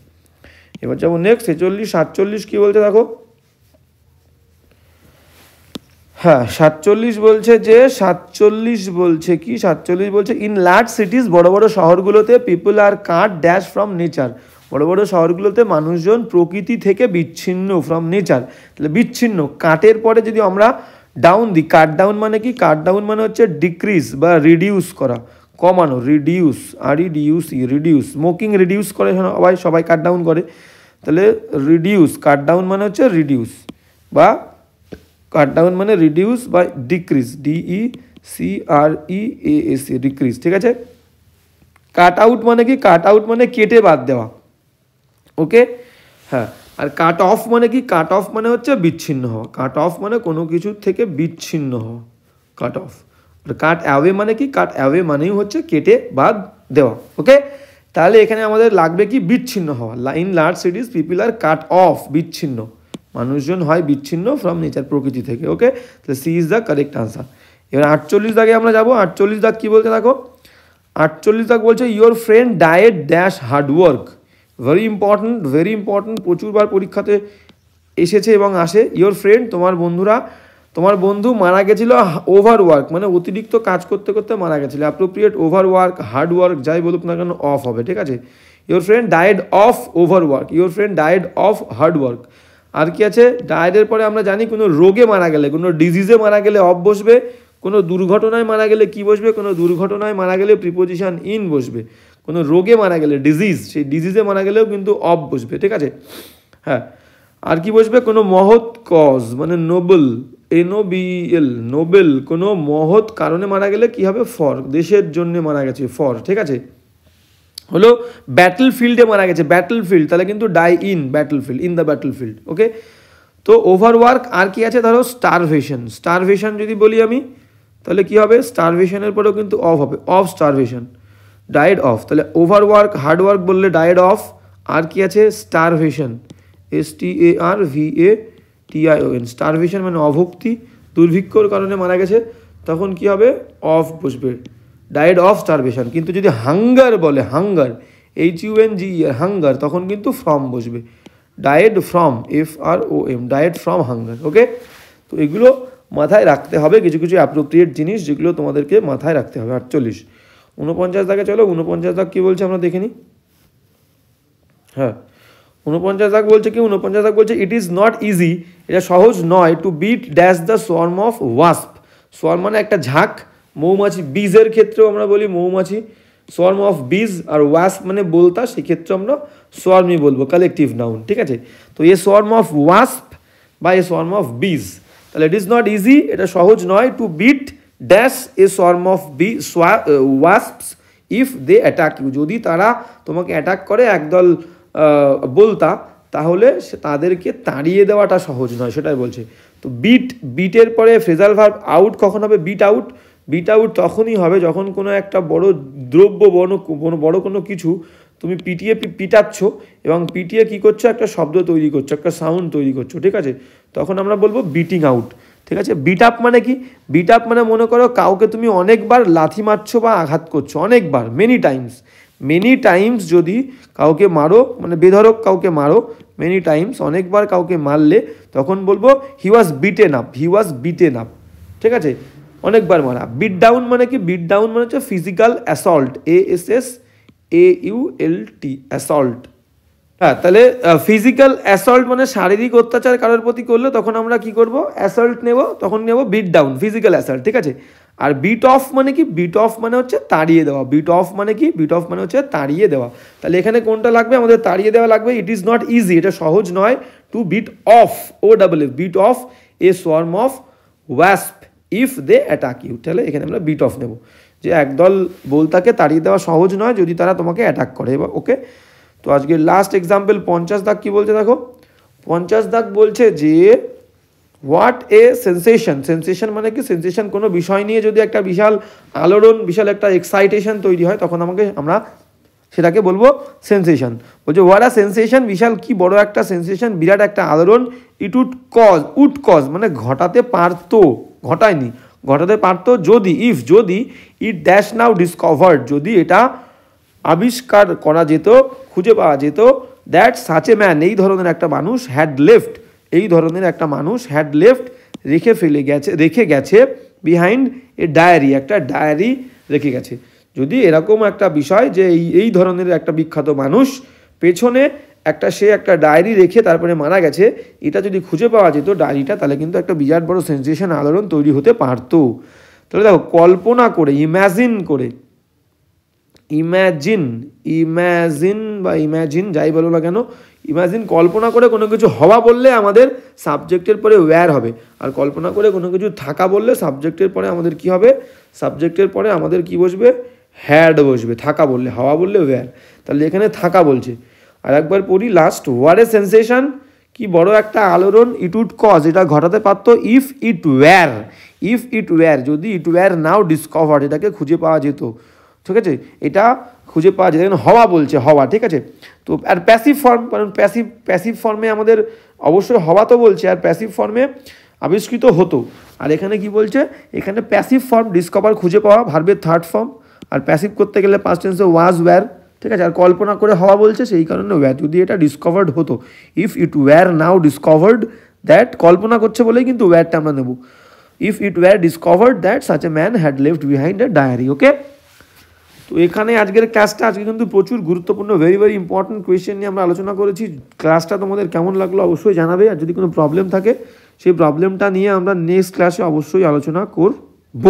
এবার যাবো নেক্সট 46, 47 কী বলছে দেখো, হ্যাঁ 47 বলছে যে, 47 বলছে কি, 47 বলছে ইন লার্জ সিটিজ, বড় বড় শহরগুলোতে people are cut dash from nature, বড় বড় শহরগুলোতে মানুষজন প্রকৃতি থেকে বিচ্ছিন্ন, ফ্রম নেচার, তাহলে বিচ্ছিন্ন, কাটের পরে যদি আমরা ডাউন দিই, কাট ডাউন মানে কি, কাট ডাউন মানে হচ্ছে ডিক্রিজ বা রিডিউস করা, কমানো, রিডিউস, রিডিউস, স্মোকিং রিডিউস করে সবাই কাট ডাউন করে, তাহলে রিডিউস, কাট ডাউন মানে হচ্ছে রিডিউস, বা কাট ডাউন মানে রিডিউস বা ডিক্রিজ, DECREAS, ডিক্রিজ, ঠিক আছে। কাট আউট মানে কি, কাট আউট মানে কেটে বাদ দেওয়া, ওকে, হ্যাঁ। আর কাট অফ মানে কি, কাট অফ মানে হচ্ছে বিচ্ছিন্ন হওয়া, কাট অফ মানে কোনো কিছুর থেকে বিচ্ছিন্ন হওয়া, কাট অফ। আর কাট অ্যাওয়ে মানে কি, কাট অ্যাওয়ে মানেই হচ্ছে কেটে বাদ দেওয়া, ওকে। তাহলে এখানে আমাদের লাগবে কি, বিচ্ছিন্ন হওয়া, in large cities people are cut off, বিচ্ছিন্ন, মানুষজন হয় বিচ্ছিন্ন ফ্রম নেচার, প্রকৃতি থেকে, ওকে। তাহলে C is the correct answer. এবার 48 দাগে আমরা যাবো। 48 দাগ কী বলছে দেখো, 48 দাগ বলছে your friend died dash hard work, very important, প্রচুরবার পরীক্ষাতে এসেছে এবং আসে। ইয়োর ফ্রেন্ড, তোমার বন্ধু মারা গেছিলো ওভারওয়ার্ক, মানে অতিরিক্ত কাজ করতে করতে মারা গেছিলো, অ্যাপ্রোপ্রিয়েট ওভারওয়ার্ক, হার্ডওয়ার্ক যাই বলুক না কেন অফ হবে, ঠিক আছে। Your friend died of overwork, your friend died of hard work. আর কি আছে, ডায়েডের পরে আমরা জানি কোনো রোগে মারা গেলে, কোনো ডিজিজে মারা গেলে অফ বসবে, কোনো দুর্ঘটনায় মারা গেলে কি বসবে, কোনো দুর্ঘটনায় মারা গেলে প্রিপোজিশন ইন বসবে, কোনো রোগে মারা গেলে ডিজিজ, সেই ডিজিজে মারা গেলেও কিন্তু অফ বসবে, ঠিক আছে, হ্যাঁ। আর কি বসবে, কোনো মহৎ কজ মানে নোবেল, NOBEL, নোবেল, কোনো মহৎ কারণে মারা গেলে কি হবে, ফর, দেশের জন্য মারা গেছে, ফর, ঠিক আছে। হলো ব্যাটল ফিল্ডে মারা গেছে, ব্যাটল ফিল্ড, তাহলে কিন্তু die in battle field, in the battle field, okay. তো ওভারওয়ার্ক, আর কি আছে ধরো স্টারভেশন, স্টারভেশন যদি বলি আমি, তাহলে কি হবে, স্টারভেশনের পরেও কিন্তু অফ হবে, অফ স্টারভেশন, ডায়েড অফ, তাহলে ওভারওয়ার্ক, হার্ডওয়ার্ক বললে ডায়েড অফ, আর কি আছে স্টারভেশন, STARVATION, স্টারভেশন মানে অভক্তি, দুর্ভিক্ষর কারণে মারা গেছে, তখন কি হবে, অফ বসবে, ডায়েড অফ স্টারভেশন। কিন্তু যদি হাঙ্গার বলে, হাঙ্গার, HUNGER, হাঙ্গার, তখন কিন্তু ফ্রম বসবে, died from, FROM, died from hunger, okay. তো এগুলো মাথায় রাখতে হবে, কিছু কিছু অ্যাপ্রোপ্রিয়েট জিনিস যেগুলো তোমাদেরকে মাথায় রাখতে হবে। 48, 49 দাগে চলো, 49 দাগ কী বলছে আমরা দেখে নিই। হ্যাঁ 49 দাগ বলছে কি, 49 দাগ বলছে ইট ইজ নট ইজি, এটা সহজ নয়, to beat dash the swarm of wasp, swarm মানে একটা ঝাঁক, মৌমাছি, বীজের ক্ষেত্রেও আমরা বলি মৌমাছি, সোয়ার্ম অফ বিজ, আর ওয়াস্প মানে বলতা, সেক্ষেত্রে আমরা সোয়ার্মই বলবো, কালেকটিভ নাউন, ঠিক আছে। তো এ সোয়ার্ম অফ ওয়াস্প বা এ সোয়ার্ম অফ বিজ, তাহলে ইট ইজ নট ইজি, এটা সহজ নয়, to beat dash a swarm of wasps if they attack you, যদি তারা তোমাকে অ্যাটাক করে একদল বলতা, তাহলে তাদেরকে তাড়িয়ে দেওয়াটা সহজ নয়, সেটাই বলছে। তো বিটের পরে ফ্রেজাল ভার্ব আউট কখন হবে, বিট আউট তখনই হবে যখন কোনো একটা বড় দ্রব্য, বড় কোনো কিছু তুমি পিটাচ্ছ এবং পিটিয়ে কী করছো, একটা শব্দ তৈরি করছো, একটা সাউন্ড তৈরি করছো, ঠিক আছে, তখন আমরা বলবো বিটিং আউট, ঠিক আছে। বিট আপ মানে কি, বিট আপ মানে মনে করো কাউকে তুমি অনেকবার লাথি মারছো বা আঘাত করছো, অনেকবার, মেনি টাইমস, মেনি টাইমস যদি কাউকে মারো, মানে বেধড়ক কাউকে মারো, মেনি টাইমস অনেকবার কাউকে মারলে তখন বলবো হি ওয়াজ বিটেন আপ, হি ওয়াজ বিটেন আপ, ঠিক আছে, অনেকবার মারা। বিট ডাউন মানে কি? বিট ডাউন মানে হচ্ছে ফিজিক্যাল অ্যাসল্ট, ASSAULT, অ্যাসল্ট। হ্যাঁ, তাহলে ফিজিক্যাল অ্যাসল্ট মানে শারীরিক অত্যাচার কারোর প্রতি করলে তখন আমরা কি করব? অ্যাসল্ট নেব, তখন নেব বিট ডাউন, ফিজিক্যাল অ্যাসল্ট, ঠিক আছে। আর বিট অফ মানে কি? বিট অফ মানে হচ্ছে তাড়িয়ে দেওয়া। বিট অফ মানে কি? বিট অফ মানে হচ্ছে তাড়িয়ে দেওয়া। তাহলে এখানে কোনটা লাগবে? আমাদের তাড়িয়ে দেওয়া লাগবে। ইট ইজ নট ইজি, এটা সহজ নয়, to beat off, OFF, beat off a swarm of wasp if they attack you. তাহলে এখানে আমরা বিট অফ নেব, যে একদল বোলতাকে তাড়িয়ে দেওয়া সহজ নয় যদি তারা তোমাকে অ্যাটাক করে। এবার ওকে, তো আজকে লাস্ট এক্সাম্পল 50 দাগ কি বলছে দেখো। 50 দাগ বলছে যে হোয়াট এ সেন্সেশন। সেন্সেশন মানে কি? সেন্সেশন কোনো বিষয় নিয়ে যদি একটা বিশাল আলোড়ন, বিশাল একটা এক্সাইটেশন তৈরি হয় তখন আমরা সেটাকে বলবো সেন্সেশন। বলছে হোয়াট আ সেন্সেশন, বিশাল কি বড় একটা সেন্সেশন, বিরাট একটা আলোড়ন। ইট উড কজ মানে ঘটাতে পারতো, ঘটায়নি, ঘটাতে পারতো যদি, যদি ইট ড্যাশ নাও ডিসকভার্ড, যদি এটা আবিষ্কার করা যেত, খুঁজে পাওয়া যেত, দ্যাট সাচ এ ম্যান, এই ধরনের একটা মানুষ, হ্যাড লেফট, এই ধরনের একটা মানুষ, হ্যাড লেফট রেখে গেছে বিহাইন্ড এ ডায়েরি, একটা ডায়েরি রেখে গেছে। যদি এরকম একটা বিষয় যে এই ধরনের একটা বিখ্যাত মানুষ পেছনে সে একটা ডায়েরি রেখে তারপরে মারা গেছে, এটা যদি খুঁজে পাওয়া যেত ডায়েরিটা, তাহলে কিন্তু একটা বিরাট বড় সেন্সেশন, আলোড়ন তৈরি হতে পারতো। তাহলে দেখো, কল্পনা করে, ইম্যাজিন করে, ইম্যাজিন যাই বলো না কেন, ইম্যাজিন কল্পনা করে কোনো কিছু হওয়া বললে আমাদের সাবজেক্টের পরে ওয়্যার হবে, আর কল্পনা করে কোনো কিছু থাকা বললে সাবজেক্টের পরে আমাদের কি হবে? সাবজেক্টের পরে আমাদের কি বসবে? হ্যাড বসবে। থাকা বললে, হওয়া বললে ওয়্যার, তাহলে এখানে থাকা বলছে। আর একবার পড়ি লাস্ট, হোয়াট এ সেন্সেশন, কি বড় একটা আলোড়ন, ইট উড কজ, এটা ঘটাতে পারতো, ইফ ইট ওয়্যার, যদি ইট ওয়্যার নাও ডিসকভার্ড, এটাকে খুঁজে পাওয়া যেত, ঠিক আছে, এটা খুঁজে পাওয়া যায়। হওয়া বলছে, হওয়া, ঠিক আছে। তো আর প্যাসিভ ফর্ম, কারণ প্যাসিভ ফর্মে আমাদের অবশ্যই হওয়া তো বলছে, আর প্যাসিভ ফর্মে আবিষ্কৃত হতো। আর এখানে কি বলছে? এখানে প্যাসিভ ফর্ম ডিসকভার, খুঁজে পাওয়া, ভার্বের থার্ড ফর্ম, আর প্যাসিভ করতে গেলে পাস্ট টেন্সে ওয়াজ, ওয়্যার, ঠিক আছে। আর কল্পনা করে হওয়া বলছে, সেই কারণে ওয়্যার, যদি এটা ডিসকভার্ড হতো, if it were now discovered that, কল্পনা করছে বলেই কিন্তু ওয়্যারটা আমরা নেব, if it were discovered that such a man had left behind a diary. Okay, তো এখানে আজকের ক্লাসটা, আজকে কিন্তু প্রচুর গুরুত্বপূর্ণ, ভেরি ইম্পর্টেন্ট কোয়েশ্চেন নিয়ে আমরা আলোচনা করেছি। ক্লাসটা তোমাদের কেমন লাগলো অবশ্যই জানাবে, আর যদি কোনো প্রবলেম থাকে সেই প্রবলেমটা নিয়ে আমরা নেক্সট ক্লাসে অবশ্যই আলোচনা করব।